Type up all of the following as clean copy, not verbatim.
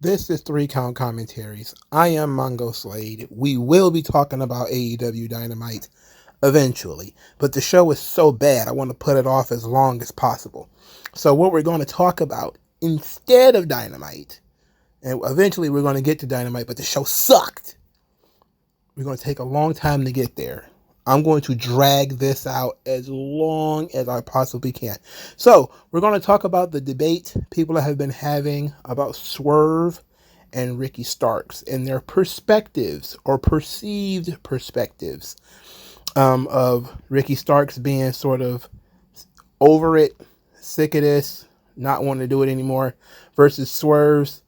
This is 3 Count Commentaries. I am MongoSlade. We will be talking about AEW Dynamite eventually, but the show is so bad I want to put it off as long as possible. So what we're going to talk about instead of Dynamite, and eventually we're going to get to Dynamite, but the show sucked. We're going to take a long time to get there. I'm going to drag this out as long as I possibly can. So, we're going to talk about the debate people have been having about Swerve and Ricky Starks and their perspectives or perceived perspectives of Ricky Starks being sort of over it, sick of this, not wanting to do it anymore, versus Swerve's,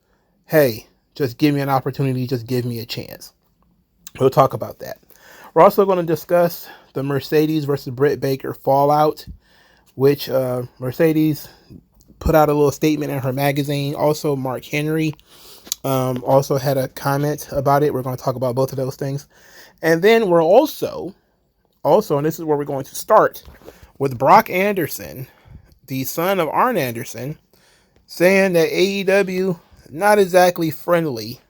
hey, just give me an opportunity, just give me a chance. We'll talk about that. We're also going to discuss the Mercedes versus Britt Baker fallout, which Mercedes put out a little statement in her magazine. Also, Mark Henry also had a comment about it. We're going to talk about both of those things. And then we're also, and this is where we're going to start, with Brock Anderson, the son of Arn Anderson, saying that AEW not exactly friendly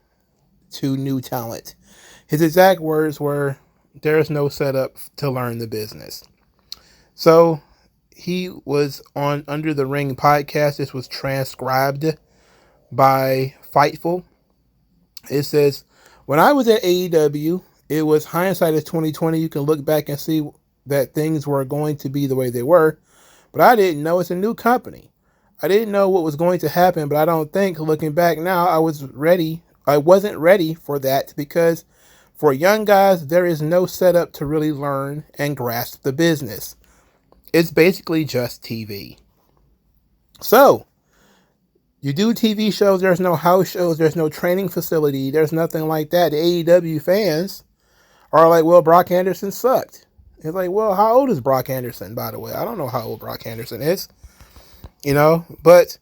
to new talent. His exact words were, "There's no setup to learn the business." So he was on Under the Ring podcast. This was transcribed by Fightful. It says, "When I was at AEW, it was hindsight is 2020. You can look back and see that things were going to be the way they were, but I didn't know it's a new company. I didn't know what was going to happen, but I don't think, looking back now, I wasn't ready for that because for young guys, there is no setup to really learn and grasp the business. It's basically just TV. So, you do TV shows, there's no house shows, there's no training facility, there's nothing like that. The AEW fans are like, well, Brock Anderson sucked. It's like, well, how old is Brock Anderson, by the way? I don't know how old Brock Anderson is, but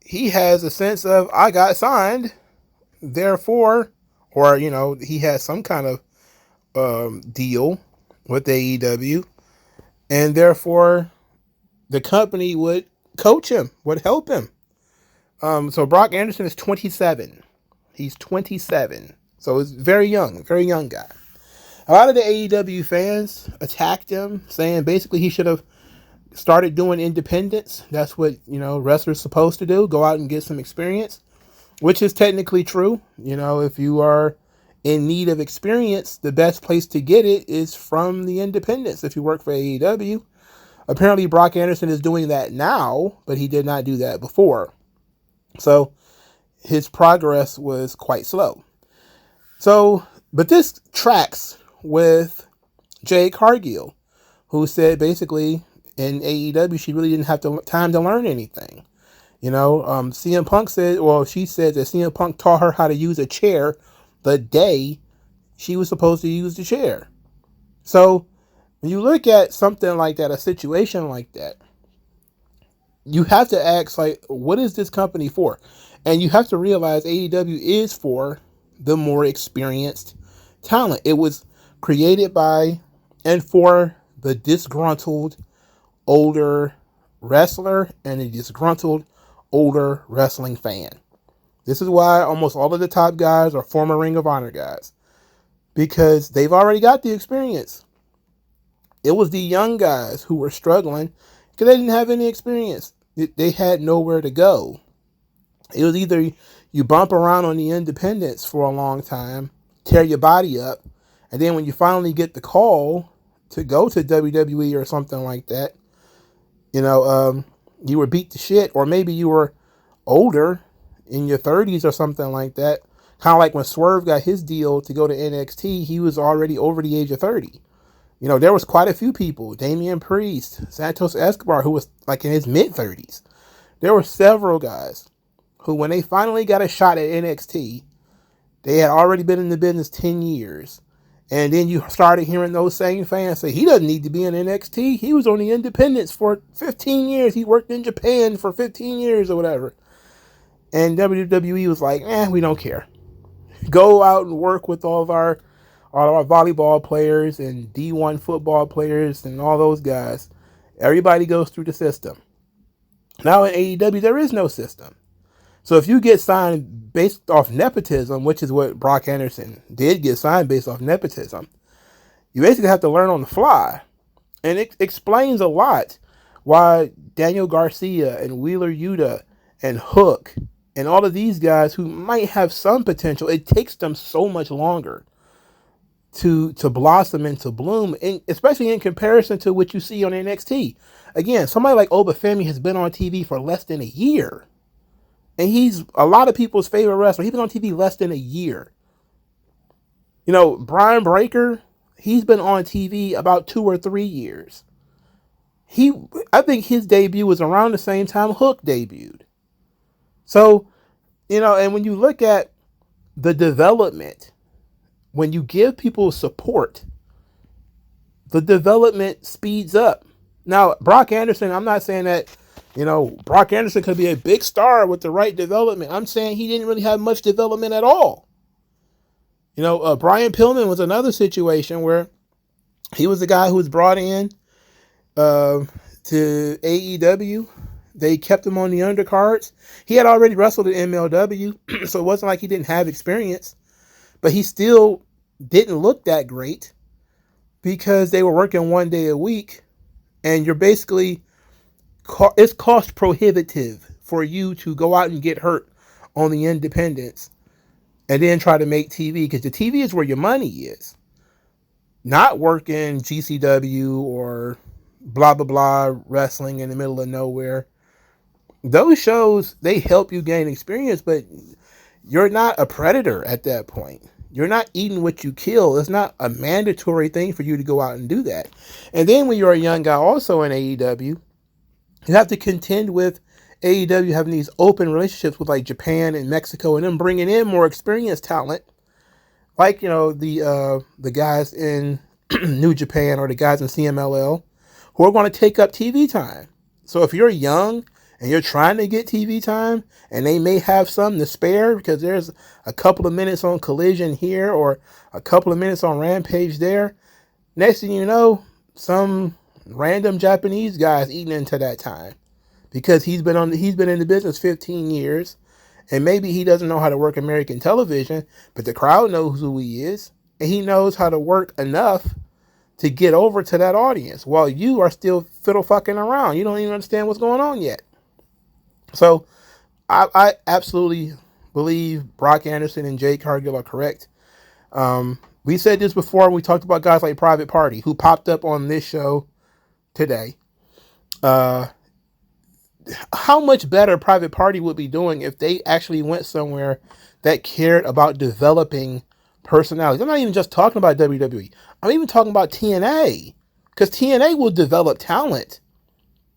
he has a sense of, I got signed, therefore, or, he has some kind of deal with AEW, and therefore the company would coach him, would help him. So Brock Anderson is 27. He's 27. So he's very young guy. A lot of the AEW fans attacked him, saying basically he should have started doing independence. That's what, wrestlers supposed to do. Go out and get some experience, which is technically true. If you are in need of experience, the best place to get it is from the independents if you work for AEW. Apparently, Brock Anderson is doing that now, but he did not do that before. So, his progress was quite slow. So, but this tracks with Jade Cargill, who said basically in AEW she really didn't have time to learn anything. CM Punk said, she said that CM Punk taught her how to use a chair the day she was supposed to use the chair. So, when you look at something like that, a situation like that, you have to ask, what is this company for? And you have to realize AEW is for the more experienced talent. It was created by and for the disgruntled older wrestler and a disgruntled older wrestling fan. This is why almost all of the top guys are former Ring of Honor guys, because they've already got the experience. It was the young guys who were struggling because they didn't have any experience. They had nowhere to go. It was either you bump around on the independents for a long time, tear your body up, and then when you finally get the call to go to WWE or something like that, you were beat to shit, or maybe you were older, in your 30s or something like that. Kind of like when Swerve got his deal to go to NXT, he was already over the age of 30. There was quite a few people, Damian Priest, Santos Escobar, who was like in his mid-30s. There were several guys who, when they finally got a shot at NXT, they had already been in the business 10 years. And then you started hearing those same fans say, he doesn't need to be in NXT. He was on the independents for 15 years. He worked in Japan for 15 years or whatever. And WWE was like, we don't care. Go out and work with all of our volleyball players and D1 football players and all those guys. Everybody goes through the system. Now in AEW, there is no system. So if you get signed based off nepotism, which is what Brock Anderson did get signed based off nepotism, you basically have to learn on the fly. And it explains a lot why Daniel Garcia and Wheeler Yuta and Hook and all of these guys who might have some potential, it takes them so much longer to blossom and to bloom, especially in comparison to what you see on NXT. Again, somebody like Obafemi has been on TV for less than a year. And he's a lot of people's favorite wrestler. He's been on TV less than a year. You know, Brian Breaker, he's been on TV about 2 or 3 years. I think his debut was around the same time Hook debuted. So, you know, and when you look at the development, when you give people support, the development speeds up. Now, Brock Anderson, I'm not saying that, you know, Brock Anderson could be a big star with the right development. I'm saying he didn't really have much development at all. You know, Brian Pillman was another situation where he was the guy who was brought in to AEW. They kept him on the undercards. He had already wrestled at MLW, so it wasn't like he didn't have experience. But he still didn't look that great because they were working 1 day a week. And you're basically, it's cost prohibitive for you to go out and get hurt on the independents and then try to make TV, because the TV is where your money is. Not working GCW or blah, blah, blah wrestling in the middle of nowhere. Those shows, they help you gain experience, but you're not a predator at that point. You're not eating what you kill. It's not a mandatory thing for you to go out and do that. And then when you're a young guy also in AEW, you have to contend with AEW having these open relationships with like Japan and Mexico, and then bringing in more experienced talent, like, you know, the guys in New Japan or the guys in CMLL, who are going to take up TV time. So if you're young and you're trying to get TV time, and they may have some to spare because there's a couple of minutes on Collision here or a couple of minutes on Rampage there, next thing you know, some random Japanese guy's eating into that time because he's been in the business 15 years, and maybe he doesn't know how to work American television, but the crowd knows who he is, and he knows how to work enough to get over to that audience while you are still fiddle fucking around. You don't even understand what's going on yet. So I absolutely believe Brock Anderson and Jade Cargill are correct. We said this before when we talked about guys like Private Party, who popped up on this show today. How much better Private Party would be doing if they actually went somewhere that cared about developing personalities. I'm not even just talking about WWE. I'm even talking about TNA, because TNA will develop talent,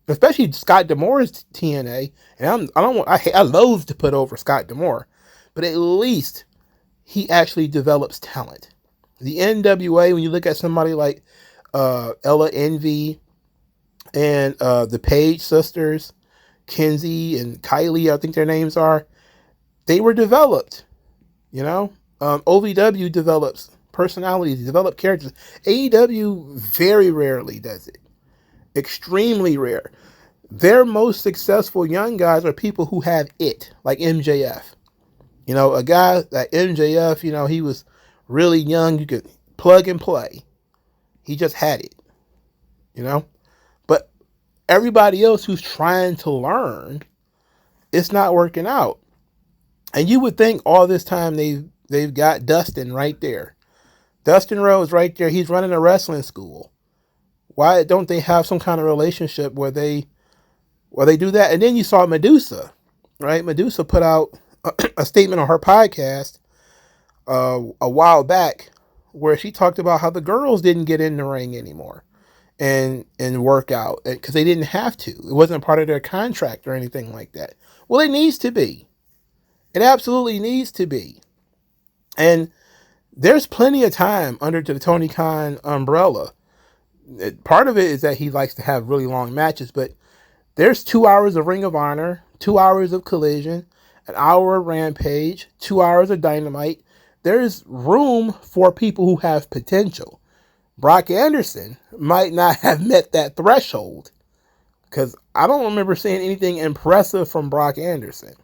especially Scott D'Amore's TNA. And I loathe to put over Scott D'Amore, but at least he actually develops talent. The NWA, when you look at somebody like Ella Envy and the Page sisters, Kenzie and Kylie, I think their names are, they were developed. You know, OVW develops personalities, develop characters. AEW very rarely does it. Extremely rare. Their most successful young guys are people who have it, like MJF. You know, a guy like MJF, you know, he was really young. You could plug and play. He just had it, you know. But everybody else who's trying to learn, it's not working out. And you would think all this time they've got Dustin right there. Dustin Rhodes right there. He's running a wrestling school. Why don't they have some kind of relationship where they do that? And then you saw Medusa, right? Medusa put out a statement on her podcast a while back where she talked about how the girls didn't get in the ring anymore and work out because they didn't have to. It wasn't part of their contract or anything like that. Well, it needs to be. It absolutely needs to be. And there's plenty of time under the Tony Khan umbrella. Part of it is that he likes to have really long matches, but there's 2 hours of Ring of Honor, 2 hours of Collision, an hour of Rampage, 2 hours of Dynamite. There's room for people who have potential. Brock Anderson might not have met that threshold, because I don't remember seeing anything impressive from Brock Anderson.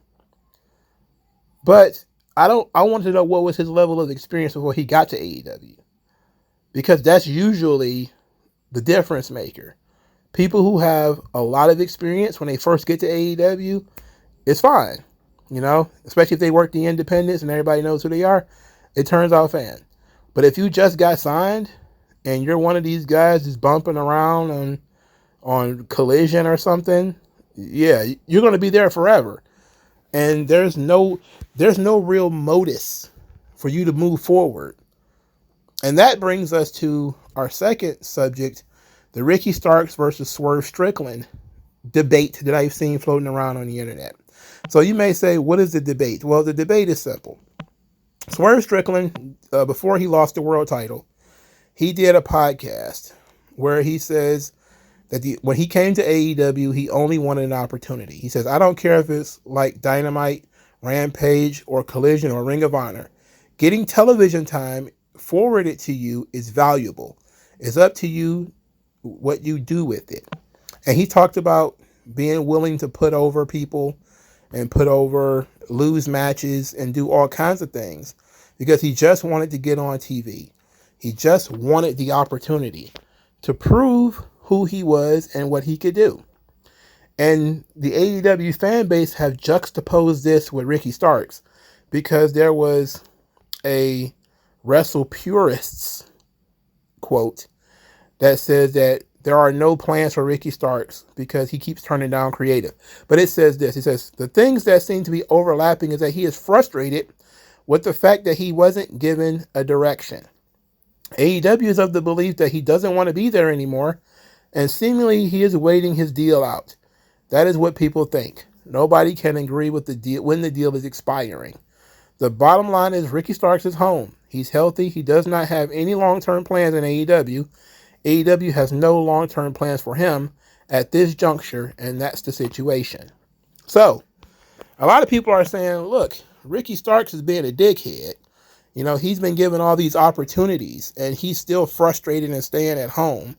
But I wanted to know what was his level of experience before he got to AEW. Because that's usually the difference maker. People who have a lot of experience when they first get to AEW, it's fine. Especially if they work the independents and everybody knows who they are, it turns out fine. But if you just got signed and you're one of these guys just bumping around on Collision or something, yeah, you're going to be there forever. And there's no real modus for you to move forward. And that brings us to our second subject, the Ricky Starks versus Swerve Strickland debate that I've seen floating around on the internet. So you may say, what is the debate? Well, the debate is simple. Swerve Strickland, before he lost the world title, he did a podcast where he says that when he came to AEW, he only wanted an opportunity. He says, I don't care if it's like Dynamite, Rampage, or Collision, or Ring of Honor. Getting television time forwarded to you is valuable. It's up to you what you do with it. And he talked about being willing to put over people and lose matches and do all kinds of things because he just wanted to get on TV. He just wanted the opportunity to prove who he was and what he could do. And the AEW fan base have juxtaposed this with Ricky Starks because there was a Wrestle Purists quote that says that there are no plans for Ricky Starks because he keeps turning down creative. But it says this. It says, the things that seem to be overlapping is that he is frustrated with the fact that he wasn't given a direction. AEW is of the belief that he doesn't want to be there anymore, and seemingly he is waiting his deal out. That is what people think. Nobody can agree with the deal when the deal is expiring. The bottom line is Ricky Starks is home. He's healthy. He does not have any long-term plans in AEW. AEW has no long-term plans for him at this juncture, and that's the situation. So, a lot of people are saying, look, Ricky Starks is being a dickhead. He's been given all these opportunities, and he's still frustrated and staying at home.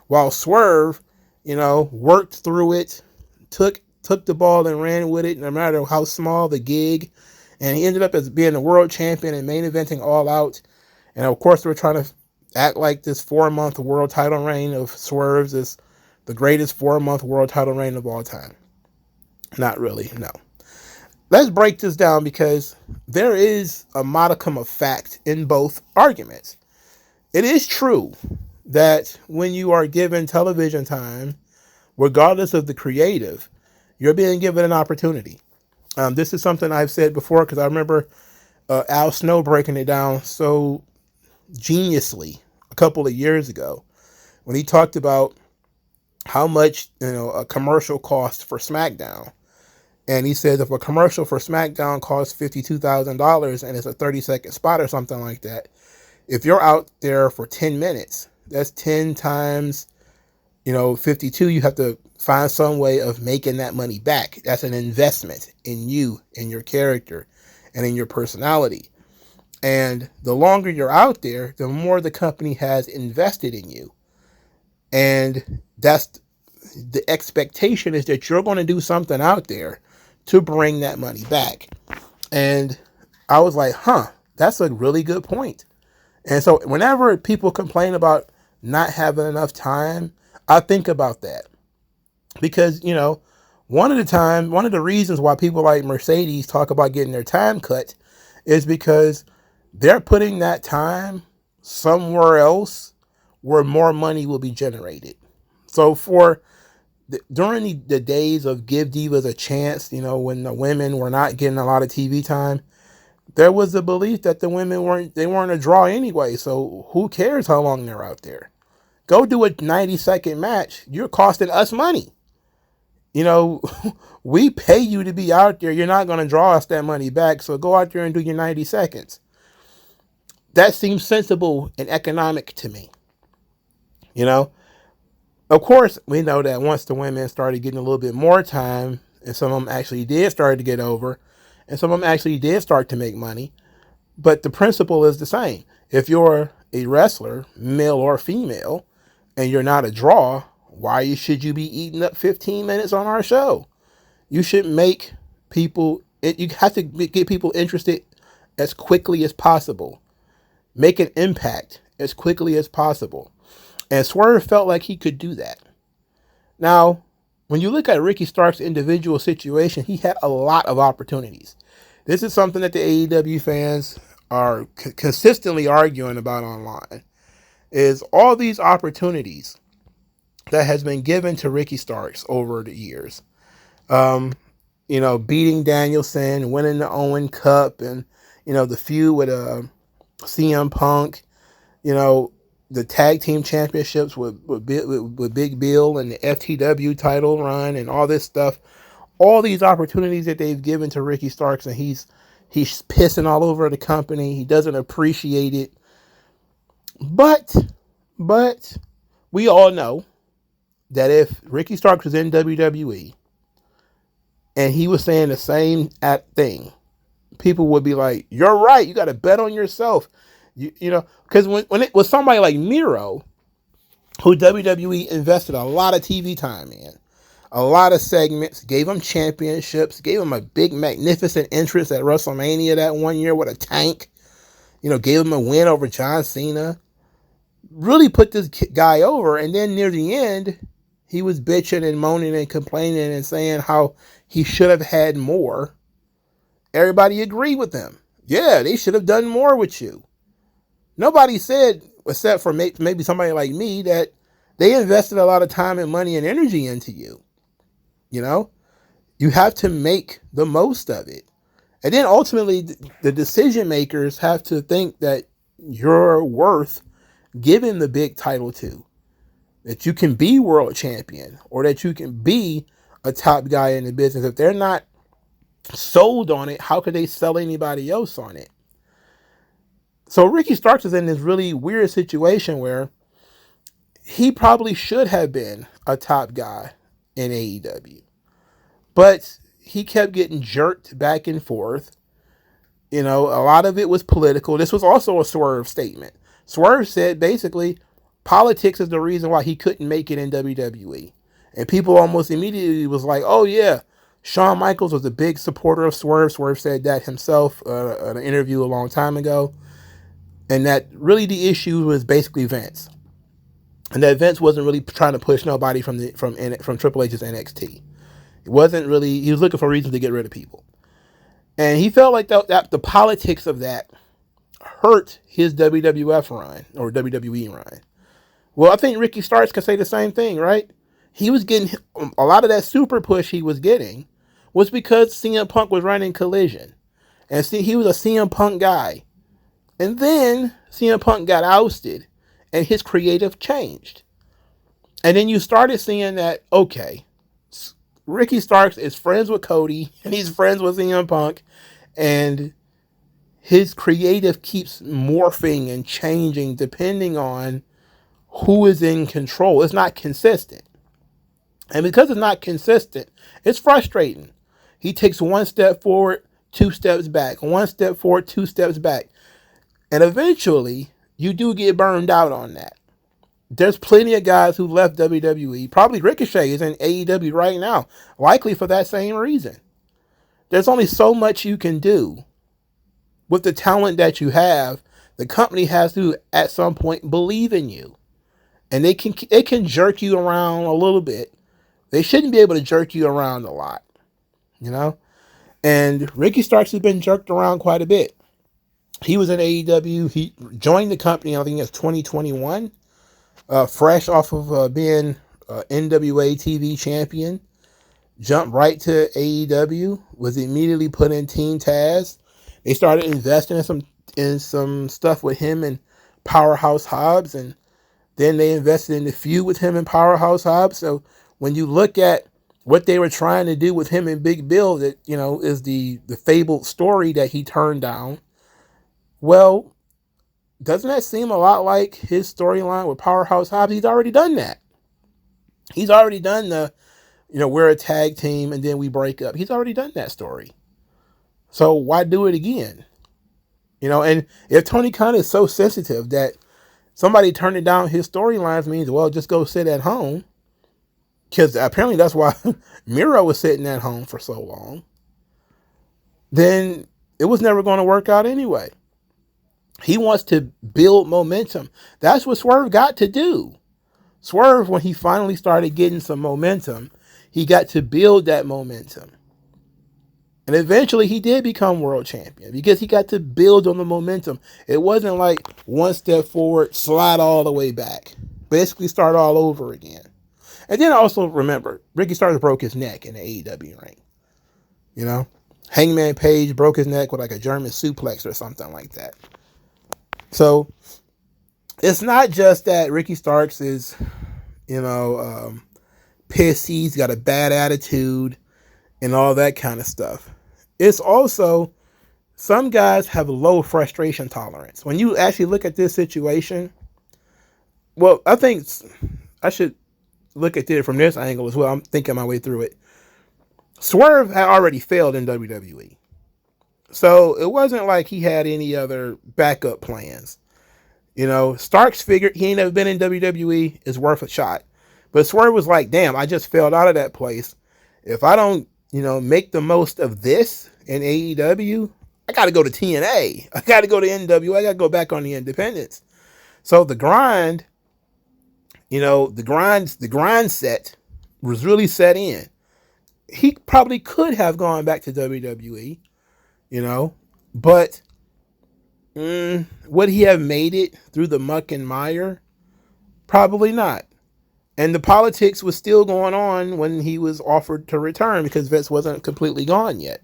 While Swerve, worked through it, took the ball and ran with it, no matter how small the gig, and he ended up as being the world champion and main eventing All Out. And of course, we're trying to act like this 4-month world title reign of Swerve's is the greatest 4-month world title reign of all time. Not really, no. Let's break this down because there is a modicum of fact in both arguments. It is true that when you are given television time, regardless of the creative, you're being given an opportunity. This is something I've said before because I remember Al Snow breaking it down so geniusly a couple of years ago when he talked about how much a commercial cost for SmackDown. And he said if a commercial for SmackDown costs $52,000 and it's a 30-second spot or something like that, if you're out there for 10 minutes, that's 10 times 52. You have to find some way of making that money back. That's an investment in you, in your character, and in your personality. And the longer you're out there, the more the company has invested in you. And that's the expectation, is that you're going to do something out there to bring that money back. And I was like, that's a really good point. And so whenever people complain about not having enough time, I think about that. Because, one of the reasons why people like Mercedes talk about getting their time cut is because they're putting that time somewhere else where more money will be generated. So during the days of Give Divas a Chance, when the women were not getting a lot of TV time, there was a belief that the women weren't a draw anyway. So who cares how long they're out there? Go do a 90-second match. You're costing us money. We pay you to be out there. You're not going to draw us that money back. So go out there and do your 90 seconds. That seems sensible and economic to me. Of course, we know that once the women started getting a little bit more time, and some of them actually did start to get over, and some of them actually did start to make money, but the principle is the same. If you're a wrestler, male or female, and you're not a draw, why should you be eating up 15 minutes on our show? You should make people You have to get people interested as quickly as possible. Make an impact as quickly as possible. And Swerve felt like he could do that. Now, when you look at Ricky Stark's individual situation, he had a lot of opportunities. This is something that the AEW fans are consistently arguing about online, is all these opportunities that has been given to Ricky Starks over the years. Beating Danielson, winning the Owen Cup, and, the feud with CM Punk, the tag team championships with Big Bill and the FTW title run and all this stuff. All these opportunities that they've given to Ricky Starks, and he's pissing all over the company. He doesn't appreciate it. But we all know that if Ricky Starks was in WWE and he was saying the same thing, people would be like, "You're right. You got to bet on yourself." Because when it was somebody like Miro, who WWE invested a lot of TV time in, a lot of segments, gave him championships, gave him a big, magnificent entrance at WrestleMania that one year with a tank, gave him a win over John Cena, really put this guy over. And then near the end, he was bitching and moaning and complaining and saying how he should have had more. Everybody agreed with him. Yeah, they should have done more with you. Nobody said, except for maybe somebody like me, that they invested a lot of time and money and energy into you. You have to make the most of it. And then ultimately, the decision makers have to think that you're worth giving the big title to. That you can be world champion, or that you can be a top guy in the business. If they're not sold on it, how could they sell anybody else on it? So Ricky Starks is in this really weird situation where he probably should have been a top guy in AEW. But he kept getting jerked back and forth. A lot of it was political. This was also a Swerve statement. Swerve said basically, politics is the reason why he couldn't make it in WWE. And people almost immediately was like, oh yeah, Shawn Michaels was a big supporter of Swerve. Swerve said that himself in an interview a long time ago. And that really the issue was basically Vince. And that Vince wasn't really trying to push nobody from Triple H's NXT. It wasn't really, he was looking for reasons to get rid of people. And he felt like that the politics of that hurt his WWF run, or WWE run. Well, I think Ricky Starks can say the same thing, right? He was getting, a lot of that super push he was getting was because CM Punk was running Collision. And he was a CM Punk guy. And then CM Punk got ousted and his creative changed. And then you started seeing that, okay, Ricky Starks is friends with Cody and he's friends with CM Punk, and his creative keeps morphing and changing depending on who is in control. It's not consistent. And because it's not consistent, it's frustrating. He takes one step forward, 2 steps back, 1 step forward, 2 steps back. And eventually, you do get burned out on that. There's plenty of guys who left WWE. Probably Ricochet is in AEW right now, likely for that same reason. There's only so much you can do with the talent that you have. The company has to, at some point, believe in you. And they can jerk you around a little bit. They shouldn't be able to jerk you around a lot, And Ricky Starks has been jerked around quite a bit. He was in AEW. He joined the company, I think it's 2021, fresh off of being NWA TV champion. Jumped right to AEW, was immediately put in Team Taz. They started investing in some stuff with him and Powerhouse Hobbs, and then they invested in the feud with him and Powerhouse Hobbs. So when you look at what they were trying to do with him and Big Bill, that is the fabled story that he turned down. Well, doesn't that seem a lot like his storyline with Powerhouse Hobbs? He's already done that. He's already done the, we're a tag team and then we break up. He's already done that story. So why do it again? And if Tony Khan is so sensitive that somebody turning down his storylines means, well, just go sit at home. Because apparently that's why Miro was sitting at home for so long. then it was never going to work out anyway. He wants to build momentum. That's what Swerve got to do. Swerve, when he finally started getting some momentum, he got to build that momentum. And eventually he did become world champion because he got to build on the momentum. It wasn't like one step forward, slide all the way back. Basically start all over again. And then also remember, Ricky Starks broke his neck in the AEW ring. You know? Hangman Page broke his neck with like a German suplex or something like that. So it's not just that Ricky Starks is, pissed, he's got a bad attitude and all that kind of stuff. It's also some guys have low frustration tolerance. When you actually look at this situation, well, I think I should look at it from this angle as well. I'm thinking my way through it. Swerve had already failed in WWE. So it wasn't like he had any other backup plans. Starks figured he ain't never been in WWE, is worth a shot. But Swerve was like, damn, I just failed out of that place. If I don't, make the most of this in AEW, I got to go to TNA. I got to go to NWA. I got to go back on the independents. So the grind, the grind set was really set in. He probably could have gone back to WWE, but would he have made it through the muck and mire? Probably not. And the politics was still going on when he was offered to return because Vince wasn't completely gone yet.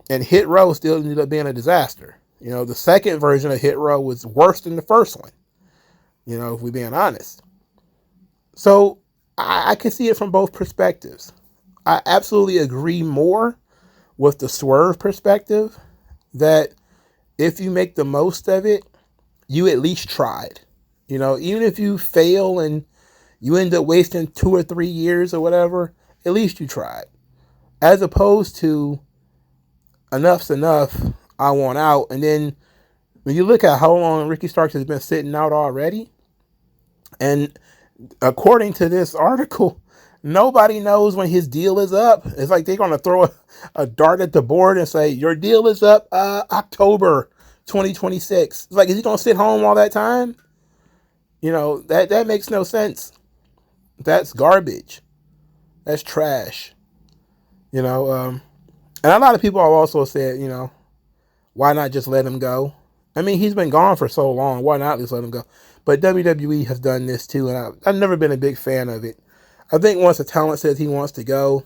And Hit Row still ended up being a disaster. The second version of Hit Row was worse than the first one, if we're being honest. So I can see it from both perspectives. I absolutely agree more with the Swerve perspective that if you make the most of it, you at least tried. Even if you fail and you end up wasting 2 or 3 years or whatever, at least you tried. As opposed to enough's enough, I want out. And then when you look at how long Ricky Starks has been sitting out already, and according to this article, nobody knows when his deal is up. It's like they're going to throw a dart at the board and say, your deal is up October 2026. It's like, is he going to sit home all that time? That makes no sense. That's garbage. That's trash. And a lot of people have also said, why not just let him go? I mean, he's been gone for so long. Why not just let him go? But WWE has done this too, and I've never been a big fan of it. I think once a talent says he wants to go,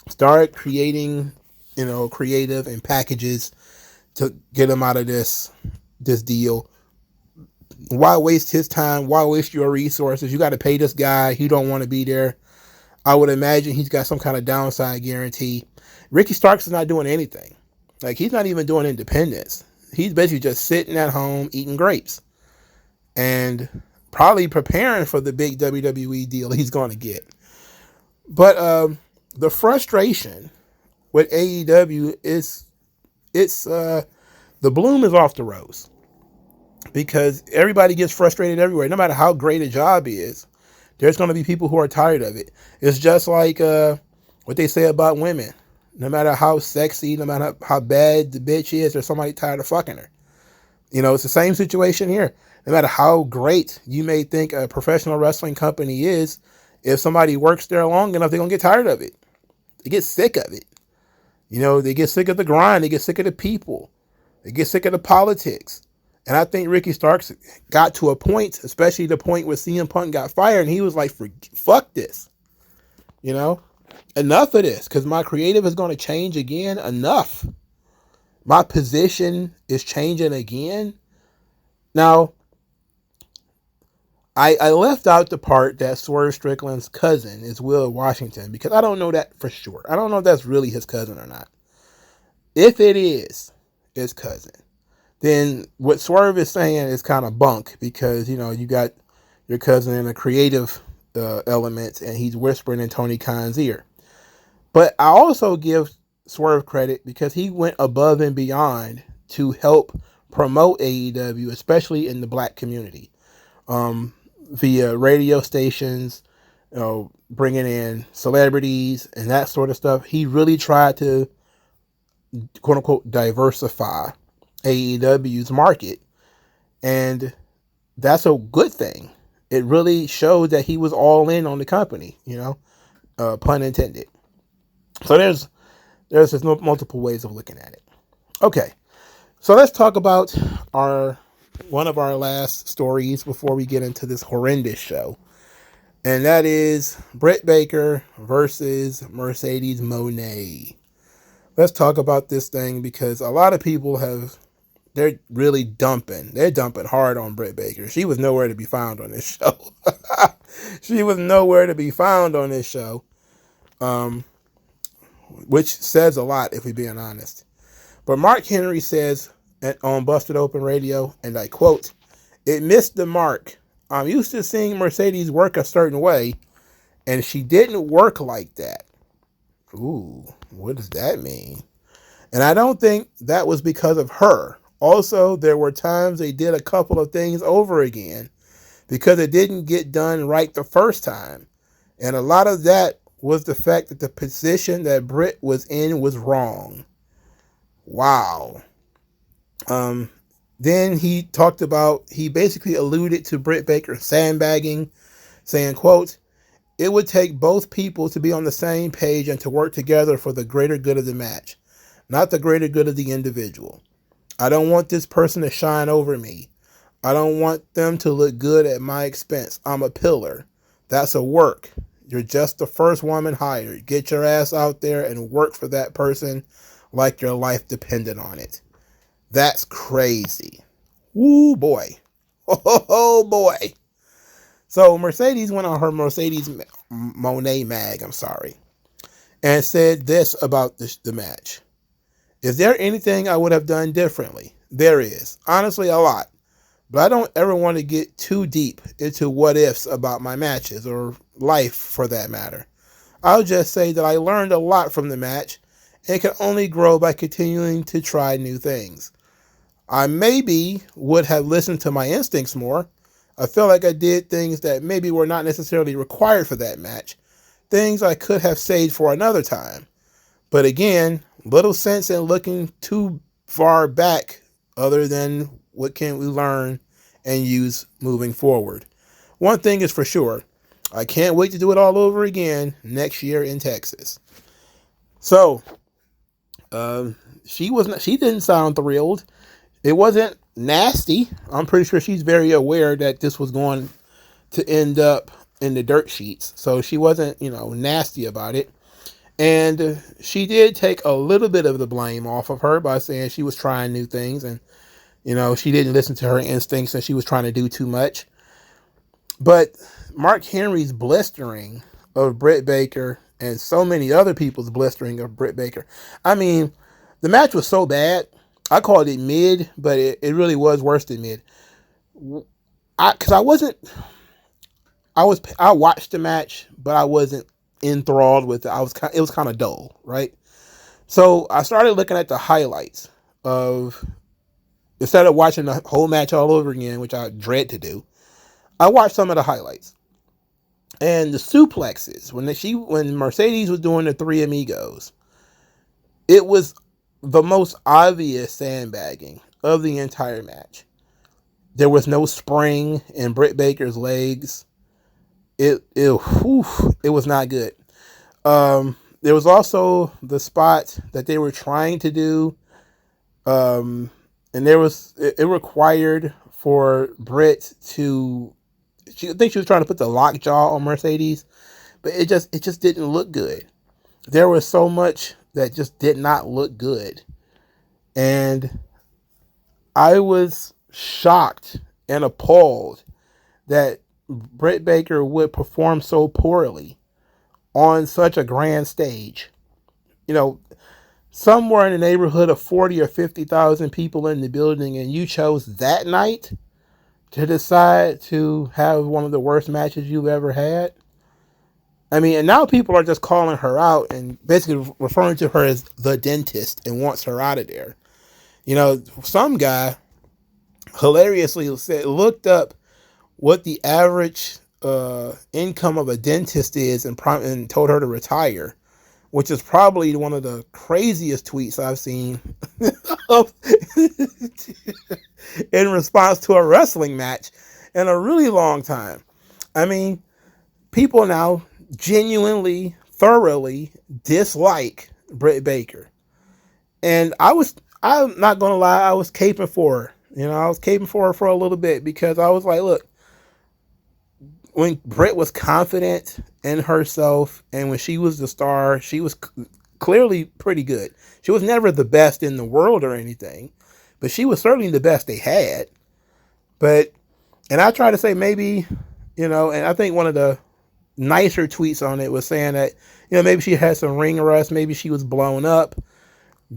start creating, creative and packages to get him out of this deal. Why waste his time? Why waste your resources? You got to pay this guy. He don't want to be there. I would imagine he's got some kind of downside guarantee. Ricky Starks is not doing anything. Like, he's not even doing independence. He's basically just sitting at home eating grapes and probably preparing for the big WWE deal he's going to get. But the frustration with AEW is the bloom is off the rose. Because everybody gets frustrated everywhere. No matter how great a job is, there's going to be people who are tired of it. It's just like what they say about women. No matter how sexy, no matter how bad the bitch is, there's somebody tired of fucking her. It's the same situation here. No matter how great you may think a professional wrestling company is, if somebody works there long enough, they're going to get tired of it. They get sick of it. They get sick of the grind. They get sick of the people. They get sick of the politics. And I think Ricky Starks got to a point, especially the point where CM Punk got fired, and he was like, fuck this. Enough of this, because my creative is going to change again. Enough. My position is changing again. Now, I left out the part that Swerve Strickland's cousin is Will Washington, because I don't know that for sure. I don't know if that's really his cousin or not. If it is his cousin, then what Swerve is saying is kind of bunk, because, you got your cousin in a creative element, and he's whispering in Tony Khan's ear. But I also give Swerve credit because he went above and beyond to help promote AEW, especially in the black community, via radio stations, bringing in celebrities and that sort of stuff. He really tried to quote unquote diversify AEW's market, and that's a good thing. It really showed that he was all in on the company, pun intended. So there's just multiple ways of looking at it. Okay, so let's talk about one of our last stories before we get into this horrendous show, and that is Britt Baker versus Mercedes Moné. Let's talk about this thing because a lot of people they're really dumping. They're dumping hard on Britt Baker. She was nowhere to be found on this show. She was nowhere to be found on this show, which says a lot if we're being honest. But Mark Henry says on Busted Open Radio, and I quote, "It missed the mark. I'm used to seeing Mercedes work a certain way, and she didn't work like that." Ooh, what does that mean? And I don't think that was because of her. Also, there were times they did a couple of things over again because it didn't get done right the first time. And a lot of that was the fact that the position that Britt was in was wrong. Wow. Then he basically alluded to Britt Baker sandbagging, saying, quote, "It would take both people to be on the same page and to work together for the greater good of the match, not the greater good of the individual. I don't want this person to shine over me. I don't want them to look good at my expense. I'm a pillar. That's a work. You're just the first woman hired. Get your ass out there and work for that person like your life depended on it." That's crazy. Woo, boy. Oh, boy. So Mercedes went on her Mercedes Moné mag, and said this about the match. "Is there anything I would have done differently? There is. Honestly, a lot. But I don't ever want to get too deep into what ifs about my matches, or life for that matter. I'll just say that I learned a lot from the match and can only grow by continuing to try new things. I maybe would have listened to my instincts more. I feel like I did things that maybe were not necessarily required for that match, things I could have saved for another time. But again, little sense in looking too far back other than what can we learn and use moving forward. One thing is for sure, I can't wait to do it all over again next year in Texas." So, she didn't sound thrilled. It wasn't nasty. I'm pretty sure she's very aware that this was going to end up in the dirt sheets. So she wasn't, nasty about it. And she did take a little bit of the blame off of her by saying she was trying new things and, she didn't listen to her instincts and she was trying to do too much. But Mark Henry's blistering of Britt Baker and so many other people's blistering of Britt Baker. I mean, the match was so bad. I called it mid, but it really was worse than mid. I watched the match, but I wasn't enthralled with it. It was kind of dull, right? So I started looking at the highlights instead of watching the whole match all over again, which I dread to do. I watched some of the highlights. And the suplexes, when Mercedes was doing the Three Amigos, it was the most obvious sandbagging of the entire match. There was no spring in Britt Baker's legs. It was not good. There was also the spot that they were trying to do, and it required for Britt to. I think she was trying to put the lockjaw on Mercedes, but it just didn't look good. There was so much that just did not look good. And I was shocked and appalled that Britt Baker would perform so poorly on such a grand stage. Somewhere in the neighborhood of 40 or 50,000 people in the building, and you chose that night to decide to have one of the worst matches you've ever had. I mean, and now people are just calling her out and basically referring to her as the dentist and wants her out of there. Some guy hilariously looked up what the average income of a dentist is and told her to retire, which is probably one of the craziest tweets I've seen in response to a wrestling match in a really long time. I mean, people now genuinely, thoroughly dislike Britt Baker. And I'm not going to lie, I was caping for her. I was caping for her for a little bit because I was like, look, when Britt was confident in herself and when she was the star, she was clearly pretty good. She was never the best in the world or anything, but she was certainly the best they had. And I try to say maybe, and I think one of the nicer tweets on it was saying that, maybe she had some ring rust, maybe she was blown up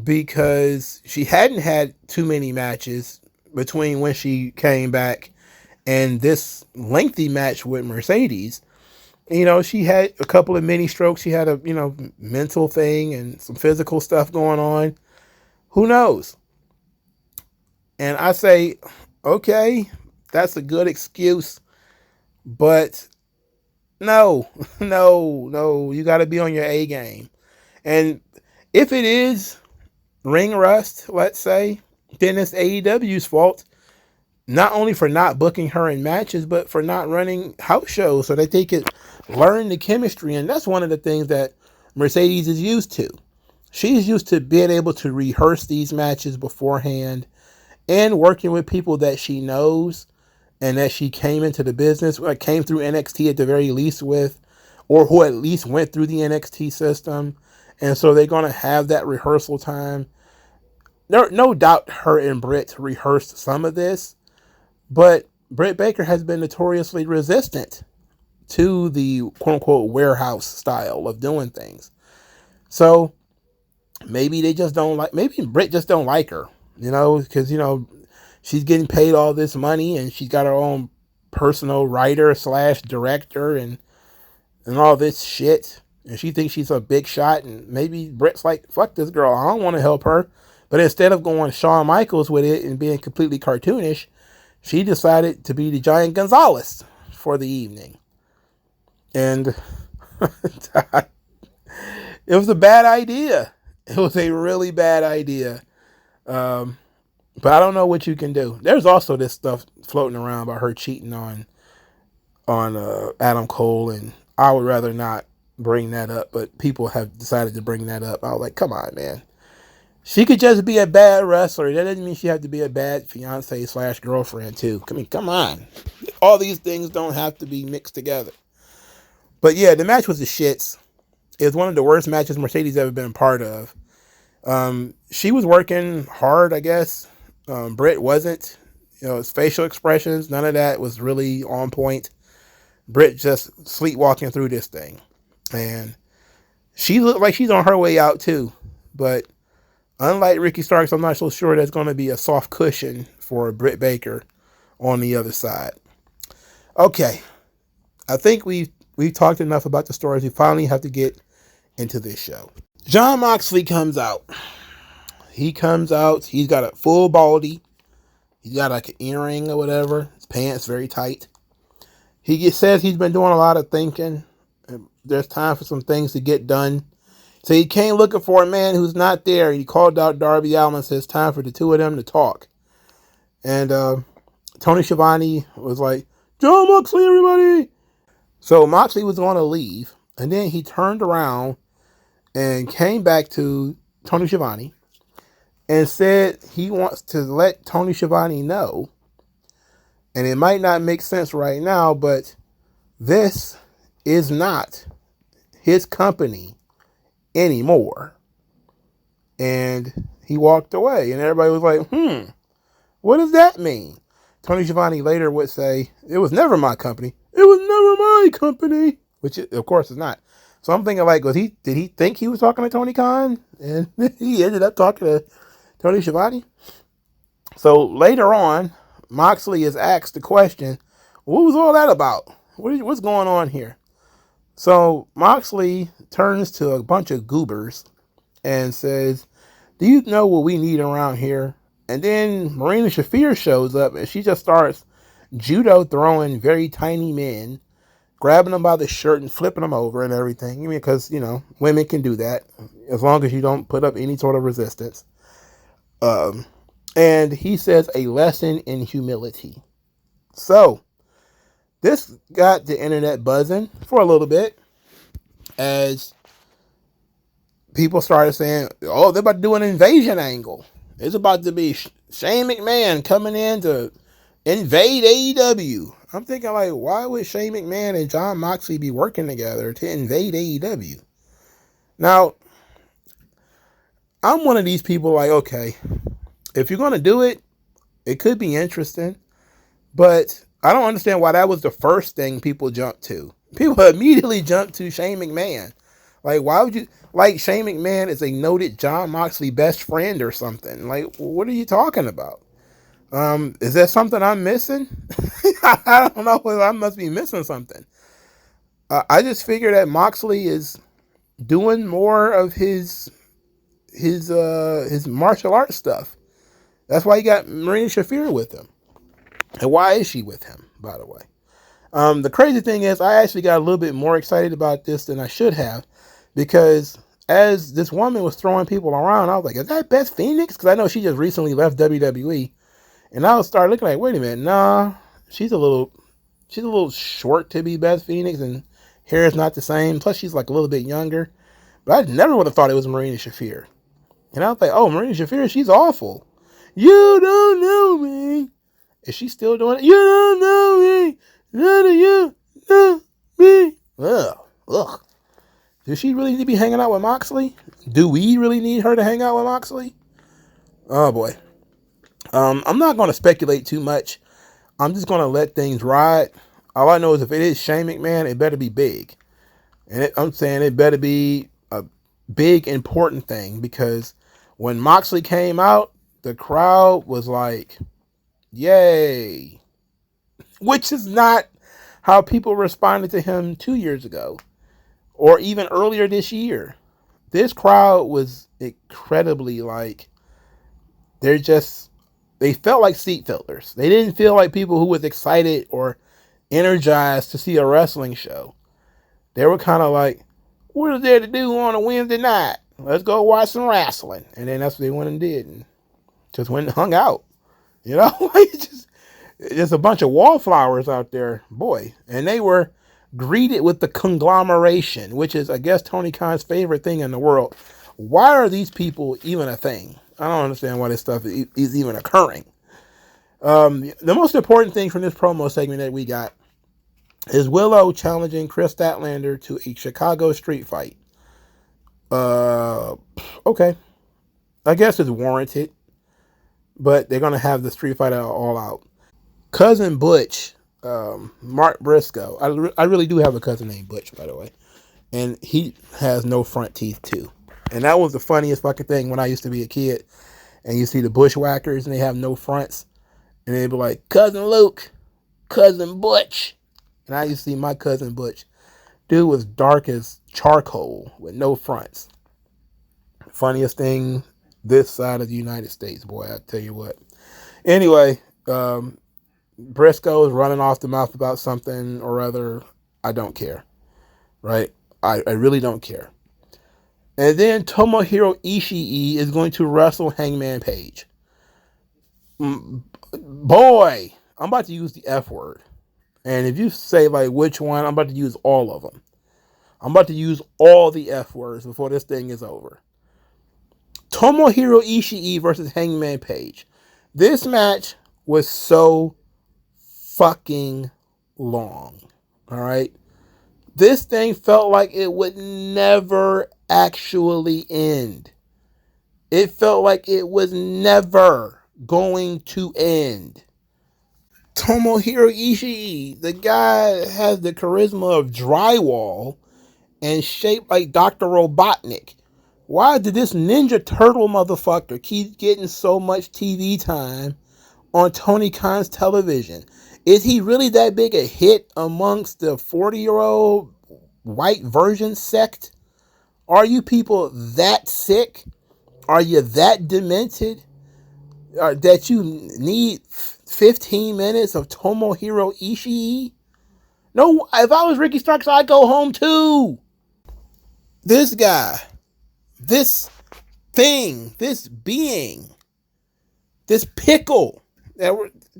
because she hadn't had too many matches between when she came back and this lengthy match with Mercedes. She had a couple of mini strokes. She had a, mental thing and some physical stuff going on. Who knows? And I say, okay, that's a good excuse, but no, you got to be on your A game. And if it is ring rust, let's say, then it's AEW's fault. Not only for not booking her in matches, but for not running house shows so that they could learn the chemistry. And that's one of the things that Mercedes is used to. She's used to being able to rehearse these matches beforehand and working with people that she knows and that she came into the business, or came through NXT at the very least with, or who at least went through the NXT system. And so they're going to have that rehearsal time. No doubt her and Britt rehearsed some of this. But Britt Baker has been notoriously resistant to the quote-unquote warehouse style of doing things. So maybe they just don't like, maybe Britt just don't like her, because, she's getting paid all this money and she's got her own personal writer / director and all this shit. And she thinks she's a big shot. And maybe Britt's like, fuck this girl, I don't want to help her. But instead of going Shawn Michaels with it and being completely cartoonish, she decided to be the Giant Gonzalez for the evening. And it was a bad idea. It was a really bad idea. But I don't know what you can do. There's also this stuff floating around about her cheating on Adam Cole, and I would rather not bring that up, but people have decided to bring that up. I was like, come on, man. She could just be a bad wrestler. That doesn't mean she had to be a bad fiance / girlfriend too. I mean, come on. All these things don't have to be mixed together. But yeah, the match was the shits. It was one of the worst matches Mercedes ever been a part of. She was working hard, I guess. Britt wasn't. His facial expressions, none of that was really on point. Britt just sleepwalking through this thing. And she looked like she's on her way out too. But unlike Ricky Starks, I'm not so sure there's going to be a soft cushion for Britt Baker on the other side. Okay. I think we've talked enough about the stories. We finally have to get into this show. Jon Moxley comes out. He comes out. He's got a full baldy. He's got like an earring or whatever. His pants very tight. He says he's been doing a lot of thinking. There's time for some things to get done. So he came looking for a man who's not there. He called out Darby Allin and says, time for the two of them to talk. And Tony Schiavone was like, Jon Moxley, everybody. So Moxley was going to leave. And then he turned around and came back to Tony Schiavone and said he wants to let Tony Schiavone know, and it might not make sense right now, but this is not his company anymore. And he walked away, and everybody was like, what does that mean? Tony Schiavone later would say, it was never my company. It was never my company, which of course is not. So I'm thinking, like, did he think he was talking to Tony Khan? And he ended up talking to Tony Schiavone. So later on, Moxley is asked the question, what was all that about? What's going on here? So Moxley turns to a bunch of goobers and says, do you know what we need around here? And then Marina Shafir shows up and she just starts judo throwing very tiny men grabbing them by the shirt and flipping them over and everything. I mean, because, women can do that as long as you don't put up any sort of resistance. And he says a lesson in humility. So this got the internet buzzing for a little bit as people started saying, oh, they're about to do an invasion angle. It's about to be Shane McMahon coming in to invade AEW. I'm thinking, like, why would Shane McMahon and Jon Moxley be working together to invade AEW? Now, I'm one of these people like, okay, if you're going to do it, it could be interesting. But I don't understand why that was the first thing people jumped to. People immediately jumped to Shane McMahon. Like, why would you... Like, Shane McMahon is a noted Jon Moxley best friend or something. Like, what are you talking about? Is there something I'm missing? I don't know. I must be missing something. I just figured that Moxley is doing more of his martial arts stuff. That's why he got Marina Shafir with him. And why is she with him, by the way? The crazy thing is, I actually got a little bit more excited about this than I should have, because as this woman was throwing people around, I was like, is that Beth Phoenix? Because I know she just recently left WWE. And I started looking like, wait a minute, nah, she's a little short to be Beth Phoenix, and hair is not the same. Plus, she's like a little bit younger. But I never would have thought it was Marina Shafir. And I was like, oh, Marina Shafir, she's awful. You don't know me. Is she still doing it? You don't know me. None of you know me. Ugh. Does she really need to be hanging out with Moxley? Do we really need her to hang out with Moxley? Oh, boy. I'm not going to speculate too much. I'm just going to let things ride. All I know is if it is Shane McMahon, it better be big. And I'm saying it better be a big, important thing, because when Moxley came out, the crowd was like, yay. Which is not how people responded to him 2 years ago or even earlier this year. This crowd was incredibly like, they felt like seat fillers. They didn't feel like people who was excited or energized to see a wrestling show. They were kind of like, what is there to do on a Wednesday night? Let's go watch some wrestling. And then that's what they went and did, and just went and hung out. Just a bunch of wallflowers out there, boy. And they were greeted with the conglomeration, which is, I guess, Tony Khan's favorite thing in the world. Why are these people even a thing? I don't understand why this stuff is even occurring. The most important thing from this promo segment that we got is Willow challenging Chris Statlander to a Chicago street fight. Okay. I guess it's warranted, but they're going to have the street fight all out. Cousin Butch, Mark Briscoe. I really do have a cousin named Butch, by the way. And he has no front teeth, too. And that was the funniest fucking thing when I used to be a kid. And you see the Bushwhackers, and they have no fronts. And they'd be like, Cousin Luke, Cousin Butch. And I used to see my cousin Butch. Dude was dark as charcoal with no fronts. Funniest thing this side of the United States, boy, I tell you what. Anyway, Briscoe is running off the mouth about something or other. I don't care, right? I really don't care. And then Tomohiro Ishii is going to wrestle Hangman Page. Boy, I'm about to use the F word. And if you say, like, which one, I'm about to use all of them. I'm about to use all the F words before this thing is over. Tomohiro Ishii versus Hangman Page. This match was so fucking long. All right? This thing felt like it would never actually end. It felt like it was never going to end. Tomohiro Ishii, the guy has the charisma of drywall and shaped like Dr. Robotnik. Why did this Ninja Turtle motherfucker keep getting so much TV time on Tony Khan's television? Is he really that big a hit amongst the 40-year-old white virgin sect? Are you people that sick? Are you that demented? That you need 15 minutes of Tomohiro Ishii? No, if I was Ricky Starks, I'd go home too. This guy, this thing, this being, this pickle.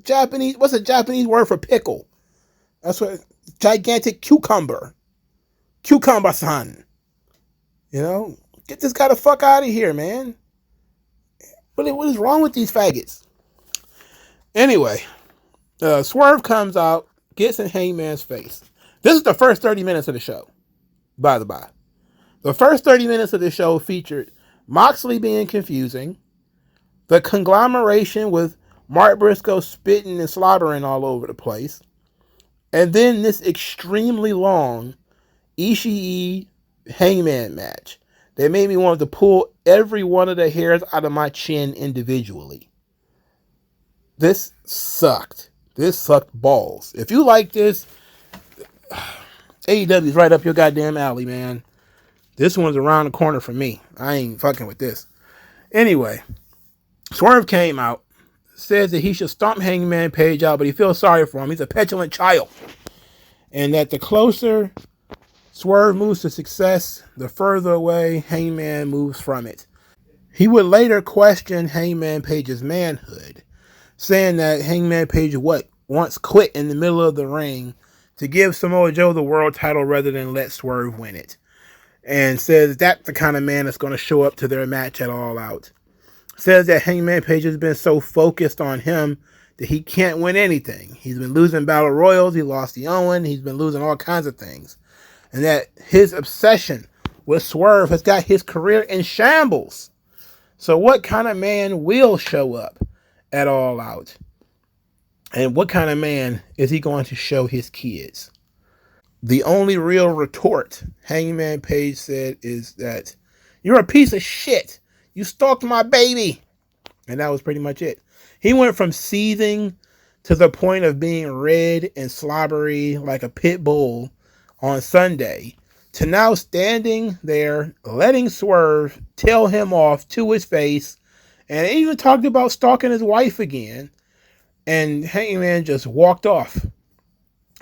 Japanese, what's a Japanese word for pickle? That's what, gigantic cucumber. Cucumber-san. You know, get this guy the fuck out of here, man. What is wrong with these faggots? Anyway, Swerve comes out, gets in Hangman's face. This is the first 30 minutes of the show, by the by. The first 30 minutes of the show featured Moxley being confusing, the conglomeration with Mark Briscoe spitting and slobbering all over the place, and then this extremely long Ishii Hangman match that made me want to pull every one of the hairs out of my chin individually. This sucked. This sucked balls. If you like this, AEW is right up your goddamn alley, man. This one's around the corner for me. I ain't fucking with this. Anyway, Swerve came out, says that he should stomp Hangman Page out, but he feels sorry for him. He's a petulant child. And that the closer Swerve moves to success, the further away Hangman moves from it. He would later question Hangman Page's manhood, saying that Hangman Page once quit in the middle of the ring to give Samoa Joe the world title rather than let Swerve win it. And says that's the kind of man that's going to show up to their match at All Out. Says that Hangman Page has been so focused on him that he can't win anything. He's been losing battle royals, he lost the Owen, he's been losing all kinds of things. And that his obsession with Swerve has got his career in shambles. So what kind of man will show up at All Out? And what kind of man is he going to show his kids? The only real retort Hangman Page said is that, "You're a piece of shit. You stalked my baby." And that was pretty much it. He went from seething to the point of being red and slobbery like a pit bull on Sunday to now standing there letting Swerve tell him off to his face, and even talked about stalking his wife again. And Hangman just walked off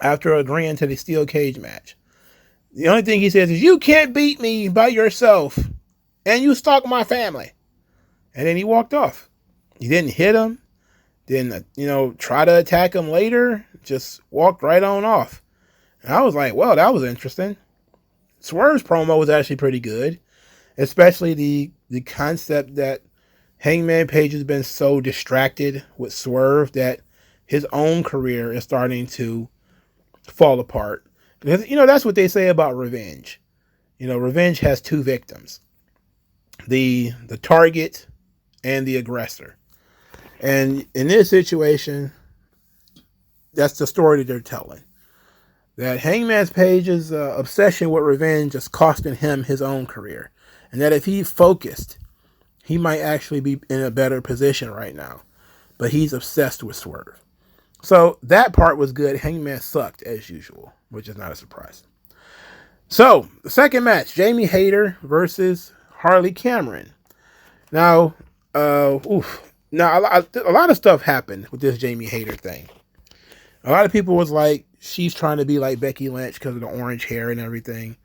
after agreeing to the steel cage match. The only thing he says is, "You can't beat me by yourself, and you stalk my family." And then he walked off. He didn't hit him, didn't, try to attack him later, just walked right on off. And I was like, well, that was interesting. Swerve's promo was actually pretty good, especially the concept that Hangman Page has been so distracted with Swerve that his own career is starting to fall apart. Because, that's what they say about revenge. Revenge has two victims. The target and the aggressor. And in this situation, that's the story that they're telling. That Hangman Page's obsession with revenge is costing him his own career. And that if he focused, he might actually be in a better position right now. But he's obsessed with Swerve. So that part was good. Hangman sucked as usual, which is not a surprise. So the second match, Jamie Hayter versus Harley Cameron. Now, a lot of stuff happened with this Jamie Hayter thing. A lot of people was like, she's trying to be like Becky Lynch because of the orange hair and everything.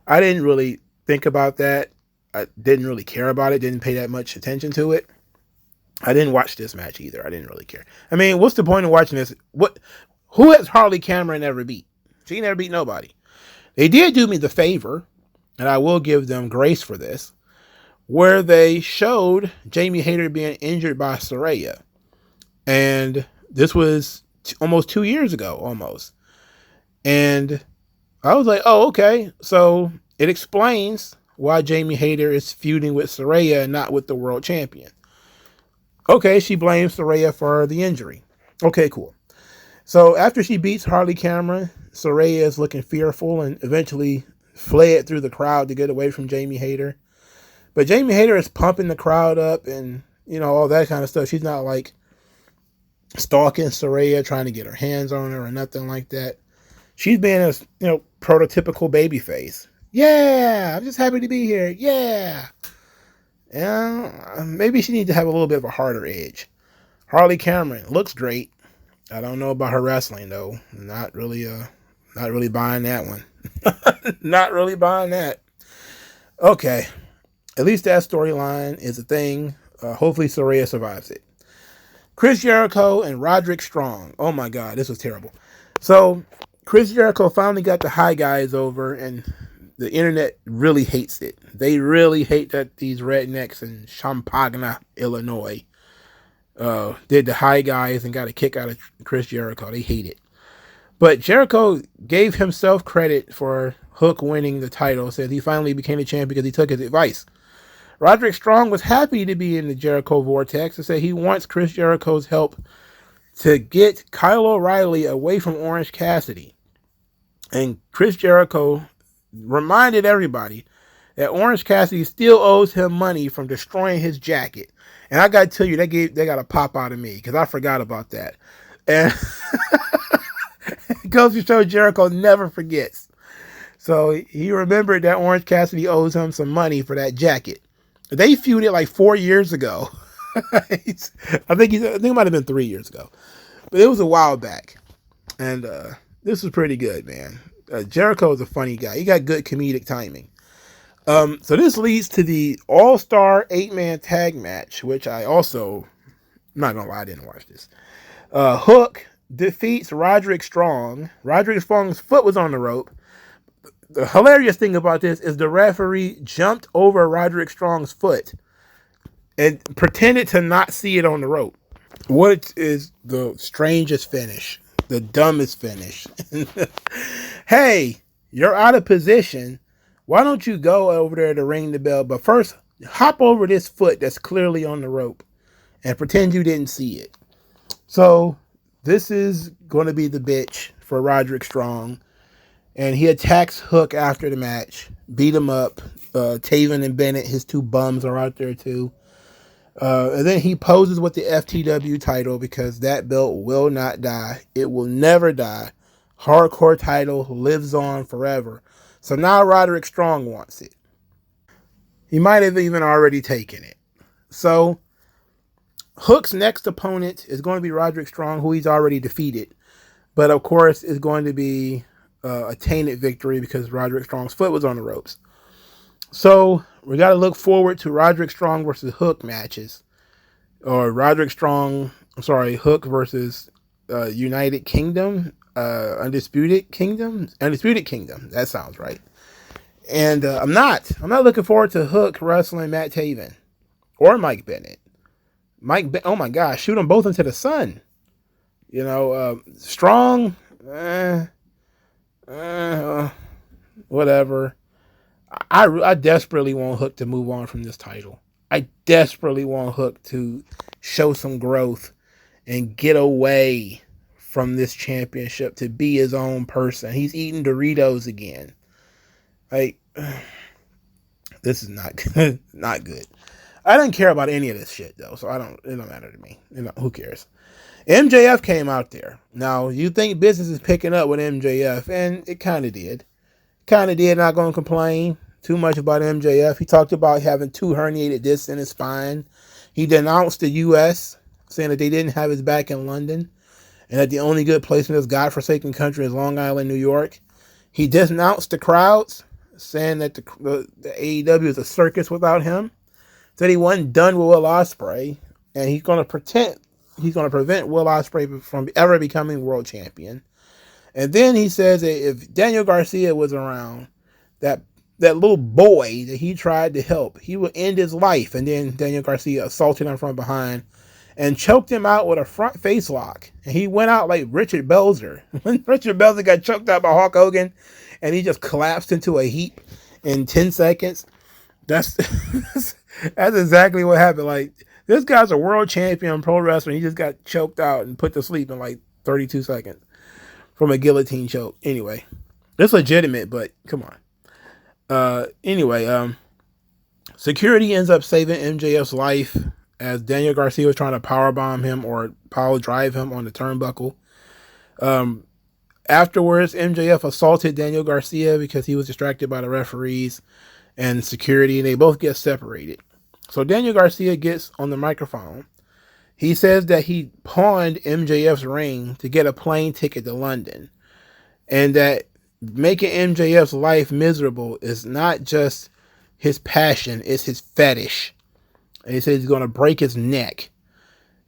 I didn't really think about that. I didn't really care about it. Didn't pay that much attention to it. I didn't watch this match either. I didn't really care. I mean, what's the point of watching this? Who has Harley Cameron ever beat? She never beat nobody. They did do me the favor, and I will give them grace for this, where they showed Jamie Hayter being injured by Saraya. And this was almost 2 years ago, almost. And I was like, oh, okay. So it explains why Jamie Hayter is feuding with Saraya and not with the world champion. Okay, she blames Saraya for the injury. Okay, cool. So after she beats Harley Cameron, Saraya is looking fearful and eventually fled through the crowd to get away from Jamie Hayter. But Jamie Hayter is pumping the crowd up and, all that kind of stuff. She's not like stalking Saraya, trying to get her hands on her or nothing like that. She's being a, prototypical babyface. Yeah, I'm just happy to be here. Yeah. Maybe she needs to have a little bit of a harder edge. Harley Cameron looks great. I don't know about her wrestling though. Not really Not really buying that one. Not really buying that. Okay. At least that storyline is a thing. Hopefully Soraya survives it. Chris Jericho and Roderick Strong. Oh my God, this was terrible. So Chris Jericho finally got the high guys over, and the internet really hates it. They really hate that these rednecks in Champaign, Illinois, did the high guys and got a kick out of Chris Jericho. They hate it. But Jericho gave himself credit for Hook winning the title, said he finally became a champ because he took his advice. Roderick Strong was happy to be in the Jericho vortex and said he wants Chris Jericho's help to get Kyle O'Reilly away from Orange Cassidy. And Chris Jericho reminded everybody that Orange Cassidy still owes him money from destroying his jacket. And I got to tell you, they got a pop out of me because I forgot about that. And it goes to show Jericho never forgets. So he remembered that Orange Cassidy owes him some money for that jacket. They feuded like 4 years ago. I think it might have been 3 years ago, but it was a while back. And this was pretty good, man. Jericho is a funny guy. He got good comedic timing. So this leads to the All-Star 8-man tag match, which I also, I'm not gonna lie, I didn't watch this. Hook defeats Roderick Strong. Roderick Strong's foot was on the rope. The hilarious thing about this is the referee jumped over Roderick Strong's foot and pretended to not see it on the rope. What is the strangest finish? The dumbest finish. Hey, you're out of position. Why don't you go over there to ring the bell? But first, hop over this foot that's clearly on the rope and pretend you didn't see it. So this is going to be the bitch for Roderick Strong. And he attacks Hook after the match, beat him up. Taven and Bennett, his two bums, are out there too. And then he poses with the FTW title because that belt will not die. It will never die. Hardcore title lives on forever. So now Roderick Strong wants it. He might have even already taken it. So Hook's next opponent is going to be Roderick Strong, who he's already defeated. But of course, it's going to be a tainted victory because Roderick Strong's foot was on the ropes. So we got to look forward to Roderick Strong versus Hook matches, or Hook versus United Kingdom, Undisputed Kingdom. That sounds right. And I'm not looking forward to Hook wrestling Matt Taven or Mike Bennett. Oh my gosh, shoot them both into the sun. You know, Strong. Whatever. I desperately want Hook to move on from this title. I desperately want Hook to show some growth and get away from this championship to be his own person. He's eating Doritos again. Like, this is not good. Not good. I don't care about any of this shit though, so it don't matter to me. You know, who cares? MJF came out there. Now, you think business is picking up with MJF, and it kind of did. Not going to complain too much about MJF. He talked about having 2 herniated discs in his spine. He denounced the U.S., saying that they didn't have his back in London, and that the only good place in this godforsaken country is Long Island, New York. He denounced the crowds, saying that the AEW is a circus without him. Said he wasn't done with Will Ospreay, and he's going to prevent Will Ospreay from ever becoming world champion. And then he says that if Daniel Garcia was around, that little boy that he tried to help, he would end his life. And then Daniel Garcia assaulted him from behind and choked him out with a front face lock. And he went out like Richard Belzer. When Richard Belzer got choked out by Hulk Hogan and he just collapsed into a heap in 10 seconds. That's exactly what happened. Like, this guy's a world champion pro wrestler. He just got choked out and put to sleep in like 32 seconds from a guillotine choke. Anyway, it's legitimate, but come on. Security ends up saving MJF's life as Daniel Garcia was trying to powerbomb him or power drive him on the turnbuckle. Afterwards, MJF assaulted Daniel Garcia because he was distracted by the referees and security, and they both get separated. So Daniel Garcia gets on the microphone. He says that he pawned MJF's ring to get a plane ticket to London. and that making MJF's life miserable is not just his passion, it's his fetish. And he says he's going to break his neck.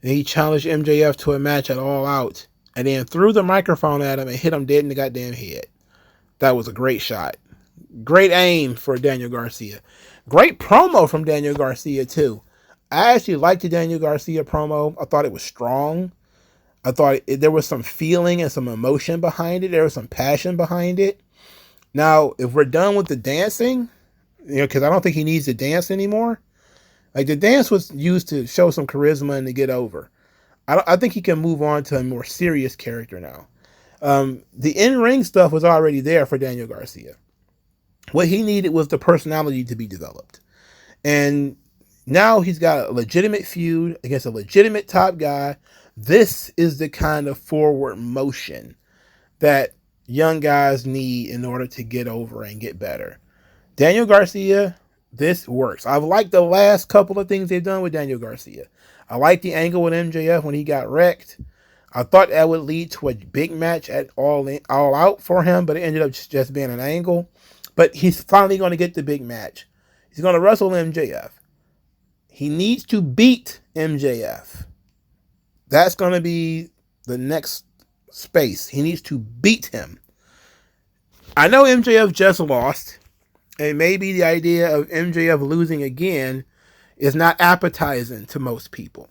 And he challenged MJF to a match at All Out, and then threw the microphone at him and hit him dead in the goddamn head. That was a great shot. Great aim for Daniel Garcia. Great promo from Daniel Garcia, too. I actually liked the Daniel Garcia promo. I thought it was strong. I thought there was some feeling and some emotion behind it. There was some passion behind it. Now, if we're done with the dancing, because I don't think he needs to dance anymore. Like, the dance was used to show some charisma and to get over. I think he can move on to a more serious character now. The in-ring stuff was already there for Daniel Garcia. What he needed was the personality to be developed. And now he's got a legitimate feud against a legitimate top guy. This is the kind of forward motion that young guys need in order to get over and get better. Daniel Garcia, this works. I've liked the last couple of things they've done with Daniel Garcia. I like the angle with MJF when he got wrecked. I thought that would lead to a big match at All Out for him, but it ended up just being an angle. But he's finally going to get the big match. He's going to wrestle MJF. He needs to beat MJF. That's going to be the next space. He needs to beat him. I know MJF just lost, and maybe the idea of MJF losing again is not appetizing to most people.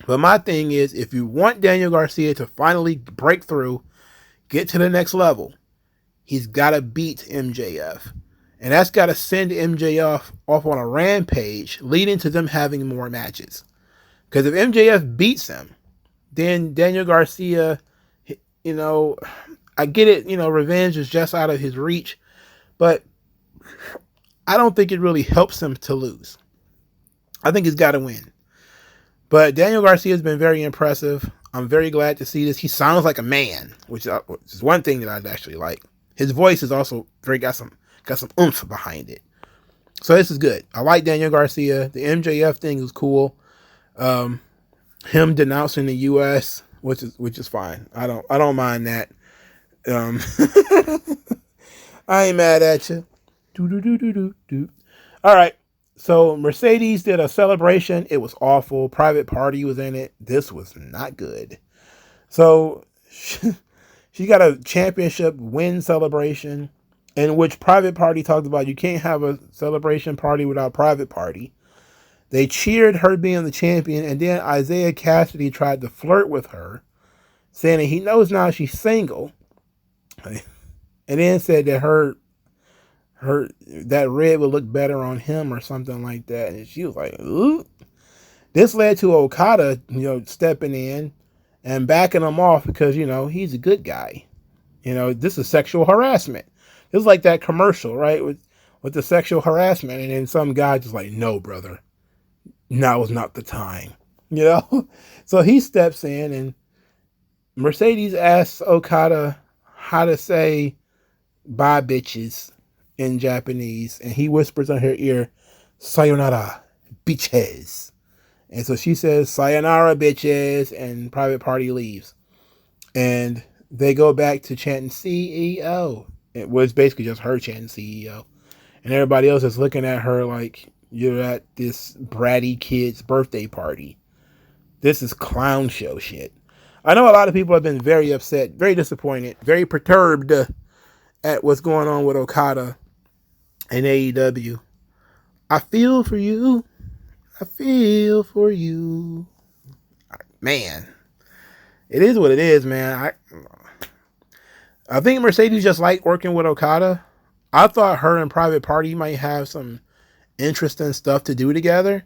But my thing is, if you want Daniel Garcia to finally break through, get to the next level, he's got to beat MJF. And that's got to send MJF off on a rampage, leading to them having more matches. Because if MJF beats him, then Daniel Garcia, I get it, revenge is just out of his reach. But I don't think it really helps him to lose. I think he's got to win. But Daniel Garcia has been very impressive. I'm very glad to see this. He sounds like a man, which is one thing that I'd actually like. His voice is also got some oomph behind it. So this is good. I like Daniel Garcia. The MJF thing is cool. Him denouncing the U.S., which is fine. I don't mind that. I ain't mad at you. All right. So Mercedes did a celebration. It was awful. Private Party was in it. This was not good. So she got a championship win celebration in which Private Party talked about you can't have a celebration party without Private Party. They cheered her being the champion, and then Isaiah Cassidy tried to flirt with her, saying that he knows now she's single, and then said that that red would look better on him or something like that. And she was like, ooh. This led to Okada, stepping in and backing him off because, he's a good guy. This is sexual harassment. It was like that commercial, right? With the sexual harassment. And then some guy just like, no, brother, now is not the time. So he steps in, and Mercedes asks Okada how to say bye bitches in Japanese, and he whispers in her ear, sayonara bitches. And so she says sayonara bitches, and Private Party leaves, and they go back to chanting CEO. It was basically just her chanting CEO, and everybody else is looking at her like you're at this bratty kid's birthday party. This is clown show shit. I know a lot of people have been very upset, very disappointed, very perturbed at what's going on with Okada and AEW. I feel for you. I feel for you. Man, it is what it is, man. I think Mercedes just liked working with Okada. I thought her and Private Party might have some interesting stuff to do together.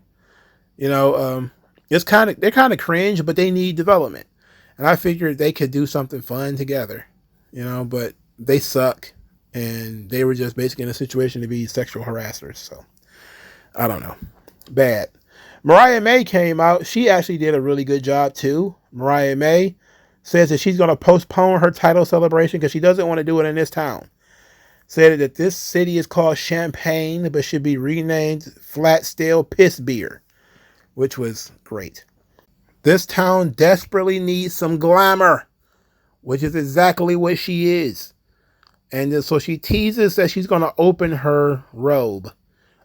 They're kind of cringe, but they need development. And I figured they could do something fun together, but they suck. And they were just basically in a situation to be sexual harassers. So, I don't know. Bad. Mariah May came out. She actually did a really good job, too. Mariah May says that she's going to postpone her title celebration because she doesn't want to do it in this town. Said that this city is called Champaign, but should be renamed Flat Stale Piss Beer, which was great. This town desperately needs some glamour. which is exactly what she is. And then, so she teases that she's going to open her robe.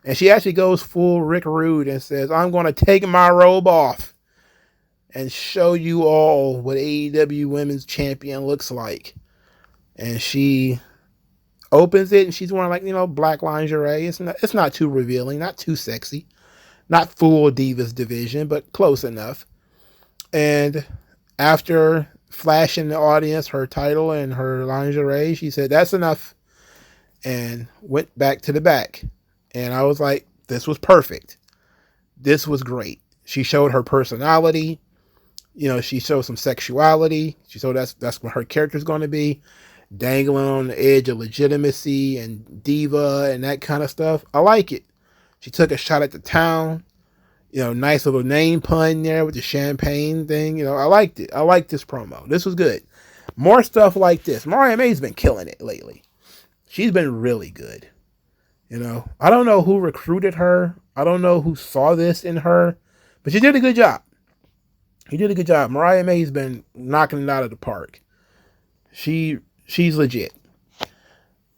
And she actually goes full Rick Rude and says, I'm going to take my robe off and show you all what AEW Women's Champion looks like. And she opens it, and she's wearing, like, black lingerie. It's not too revealing, not too sexy, not full Divas division, but close enough. And after flashing the audience her title and her lingerie, she said, that's enough, and went back to the back. And I was like, this was perfect. This was great. She showed her personality. She showed some sexuality. She showed that's what her character's going to be. Dangling on the edge of legitimacy and diva and that kind of stuff. I like it. She took a shot at the town. Nice little name pun there with the champagne thing. I liked it. I liked this promo. This was good. More stuff like this. Mariah May's been killing it lately. She's been really good. I don't know who recruited her. I don't know who saw this in her, but she did a good job. He did a good job. Mariah May's been knocking it out of the park. She's legit.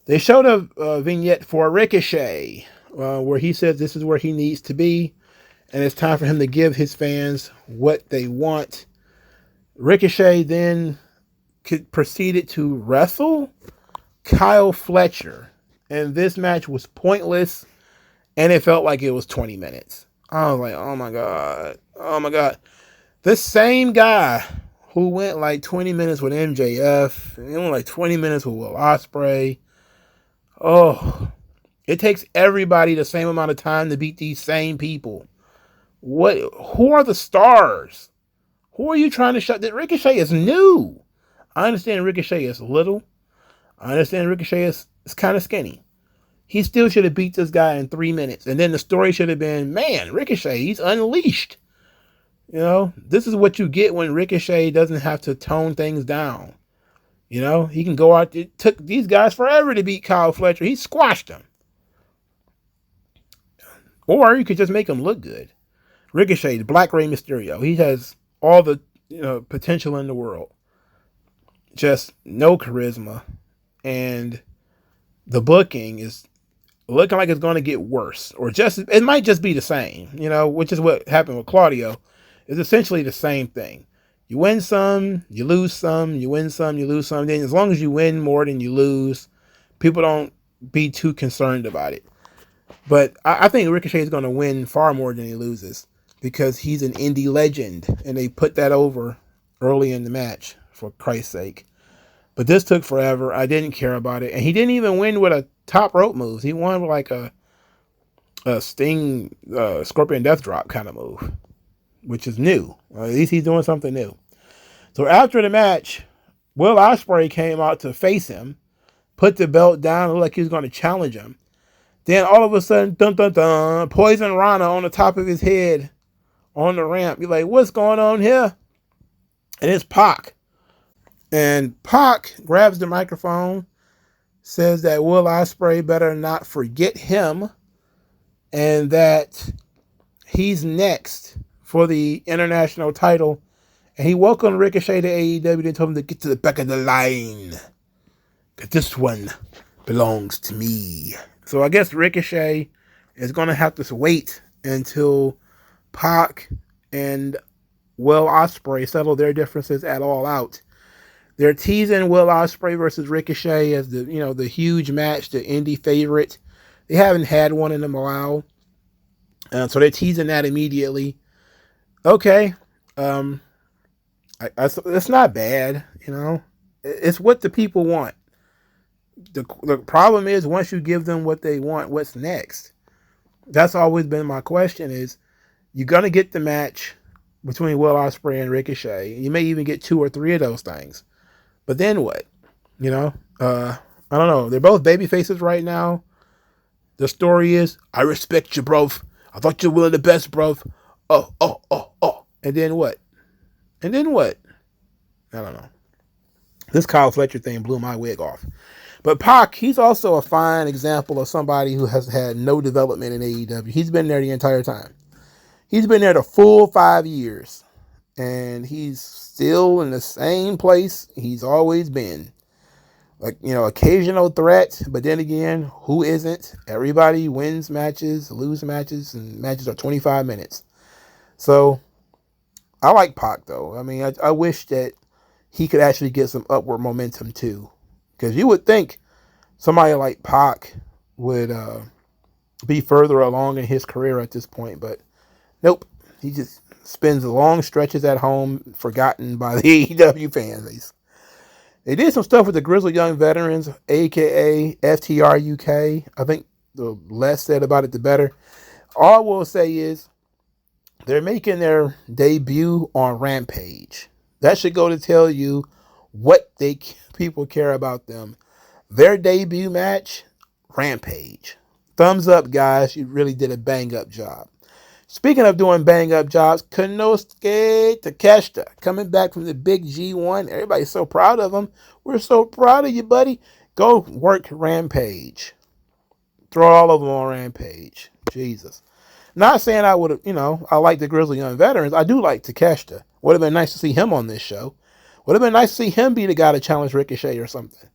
They showed a vignette for Ricochet, where he says this is where he needs to be, and it's time for him to give his fans what they want. Ricochet then proceeded to wrestle Kyle Fletcher, and this match was pointless, and it felt like it was 20 minutes. I was like, oh my God. This same guy who went like 20 minutes with MJF, and went like 20 minutes with Will Ospreay. Oh, it takes everybody the same amount of time to beat these same people. Who are the stars? Who are you trying to shut? Ricochet is new. I understand Ricochet is little. I understand Ricochet is kind of skinny. He still should have beat this guy in 3 minutes. And then the story should have been, man, Ricochet, he's unleashed. This is what you get when Ricochet doesn't have to tone things down. He can go out. It took these guys forever to beat Kyle Fletcher. He squashed them. Or you could just make him look good. Ricochet, the Black Rey Mysterio, he has all the potential in the world. Just no charisma. And the booking is looking like it's going to get worse. Or it might just be the same, which is what happened with Claudio. It's essentially the same thing. You win some, you lose some, you win some, you lose some. Then as long as you win more than you lose, people don't be too concerned about it. But I think Ricochet is going to win far more than he loses because he's an indie legend, and they put that over early in the match, for Christ's sake. But this took forever. I didn't care about it. And he didn't even win with a top rope move. He won with like a Sting Scorpion Death Drop kind of move, which is new. At least he's doing something new. So after the match, Will Ospreay came out to face him, put the belt down, looked like he was going to challenge him. Then all of a sudden, dun dun dun, Poison Rana on the top of his head on the ramp. You're like, what's going on here? And it's Pac. And Pac grabs the microphone, says that Will Ospreay better not forget him, and that he's next for the international title. And he welcomed Ricochet to AEW and told him to get to the back of the line, because this one belongs to me. So I guess Ricochet is going to have to wait until Pac and Will Ospreay settle their differences at All Out. They're teasing Will Ospreay versus Ricochet as the huge match, the indie favorite. They haven't had one in a while, so they're teasing that immediately. Okay, it's not bad, It's what the people want. The problem is, once you give them what they want, what's next? That's always been my question, is you're going to get the match between Will Ospreay and Ricochet. You may even get 2 or 3 of those things. But then what? I don't know. They're both baby faces right now. The story is, I respect you, bro. I thought you were the best, bro. Oh. And then what? I don't know. This Kyle Fletcher thing blew my wig off. But Pac, he's also a fine example of somebody who has had no development in AEW. He's been there the entire time. He's been there the full 5 years. and he's still in the same place he's always been. Like, occasional threat, but then again, who isn't? Everybody wins matches, lose matches, and matches are 25 minutes. So, I like Pac, though. I mean, I wish that he could actually get some upward momentum, too. Because you would think somebody like Pac would be further along in his career at this point, but nope. He just spends long stretches at home, forgotten by the AEW fan base. They did some stuff with the Grizzled Young Veterans, a.k.a. FTR UK. I think the less said about it, the better. All I will say is they're making their debut on Rampage. That should go to tell you what people care about them. Their debut match, Rampage. Thumbs up, guys. You really did a bang-up job. Speaking of doing bang-up jobs, Konosuke Takeshita coming back from the big G1. Everybody's so proud of him. We're so proud of you, buddy. Go work Rampage. Throw all of them on Rampage. Jesus. Not saying I would have, I like the Grizzly Young Veterans. I do like Takeshita. Would have been nice to see him on this show. Would have been nice to see him be the guy to challenge Ricochet or something.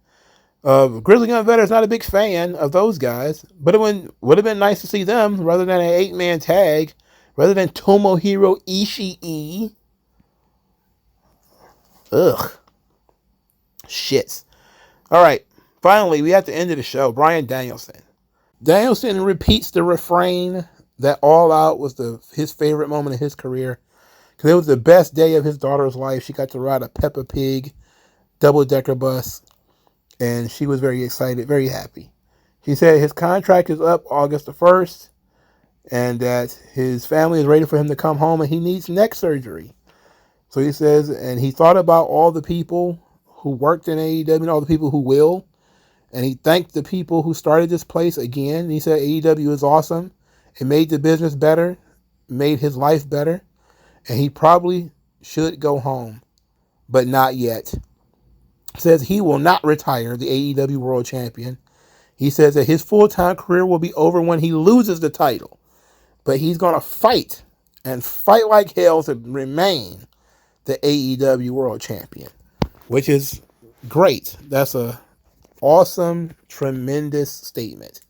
Grizzly Young Veterans, not a big fan of those guys, but it would have been nice to see them rather than an 8-man tag, rather than Tomohiro Ishii. Ugh. Shits. All right. Finally, we have to end of the show. Bryan Danielson. Danielson repeats the refrain that All Out was his favorite moment of his career, because it was the best day of his daughter's life. She got to ride a Peppa Pig double-decker bus, and she was very excited, very happy. He said his contract is up August the 1st, and that his family is ready for him to come home, and he needs neck surgery. So he says, and he thought about all the people who worked in AEW and all the people who will, and he thanked the people who started this place again. He said AEW is awesome. It made the business better, made his life better, and he probably should go home, but not yet. Says he will not retire the AEW World Champion. He says that his full-time career will be over when he loses the title, but he's going to fight, and fight like hell to remain the AEW World Champion, which is great. That's a awesome, tremendous statement.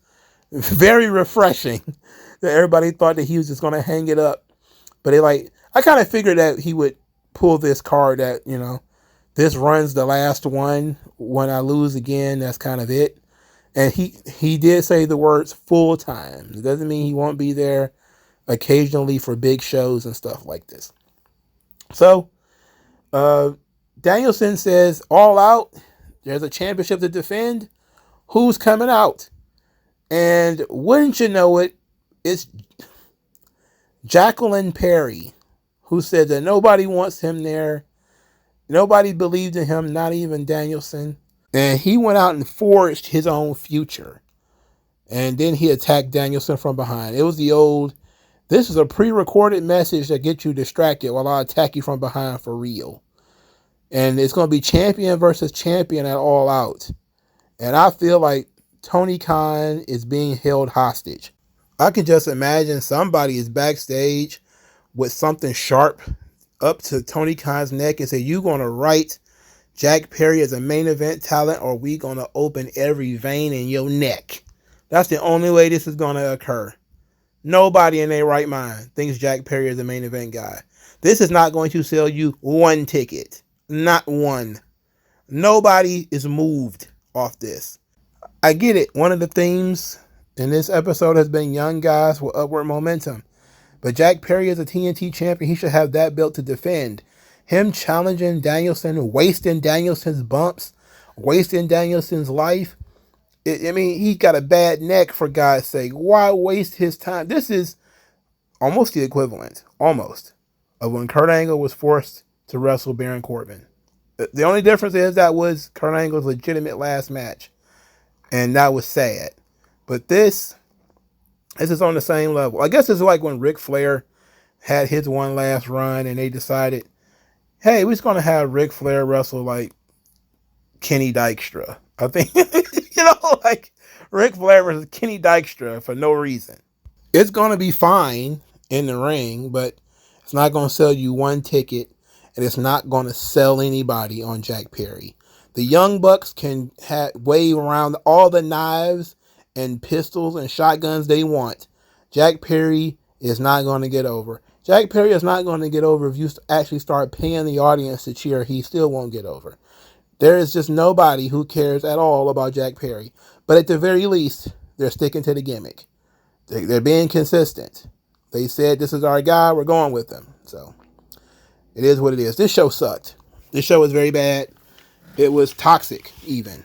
Very refreshing that everybody thought that he was just going to hang it up. But I kind of figured that he would pull this card that, this run's the last one. When I lose again, that's kind of it. And he did say the words full time. It doesn't mean he won't be there occasionally for big shows and stuff like this. So, Danielson says, All Out, there's a championship to defend. Who's coming out? And wouldn't you know it, it's Jacqueline Perry, who said that nobody wants him there. Nobody believed in him, not even Danielson. And he went out and forged his own future. And then he attacked Danielson from behind. It was the old, this is a pre-recorded message that gets you distracted while I attack you from behind for real. And it's going to be champion versus champion at All Out. And I feel like Tony Khan is being held hostage. I can just imagine somebody is backstage with something sharp up to Tony Khan's neck and say, you going to write Jack Perry as a main event talent, or we going to open every vein in your neck. That's the only way this is going to occur. Nobody in their right mind thinks Jack Perry is the main event guy. This is not going to sell you one ticket. Not one. Nobody is moved off this. I get it. One of the themes in this episode has been young guys with upward momentum. But Jack Perry is a TNT champion. He should have that belt to defend. Him challenging Danielson, wasting Danielson's bumps, wasting Danielson's life. He's got a bad neck, for God's sake. Why waste his time? This is almost the equivalent, of when Kurt Angle was forced to wrestle Baron Corbin. The only difference is that was Kurt Angle's legitimate last match. And that was sad. But this is on the same level. I guess it's like when Ric Flair had his one last run and they decided, hey, we're just going to have Ric Flair wrestle like Kenny Dykstra. I think, like Ric Flair versus Kenny Dykstra for no reason. It's going to be fine in the ring, but it's not going to sell you one ticket. and it's not going to sell anybody on Jack Perry. The Young Bucks can wave around all the knives and pistols and shotguns they want. Jack Perry is not going to get over. Jack Perry is not going to get over if you actually start paying the audience to cheer. He still won't get over. There is just nobody who cares at all about Jack Perry. But at the very least, they're sticking to the gimmick. They're being consistent. They said, this is our guy, we're going with him. So, it is what it is. This show sucked. This show was very bad. It was toxic, even.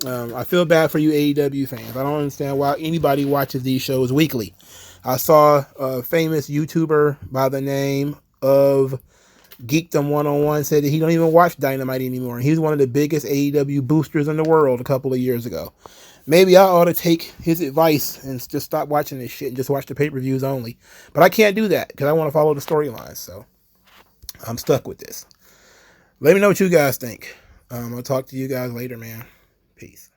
I feel bad for you AEW fans. I don't understand why anybody watches these shows weekly. I saw a famous YouTuber by the name of Geekdom 101 said that he don't even watch Dynamite anymore. He's one of the biggest AEW boosters in the world a couple of years ago. Maybe I ought to take his advice and just stop watching this shit and just watch the pay-per-views only. But I can't do that because I want to follow the storylines. So I'm stuck with this. Let me know what you guys think. I'll talk to you guys later, man. Peace.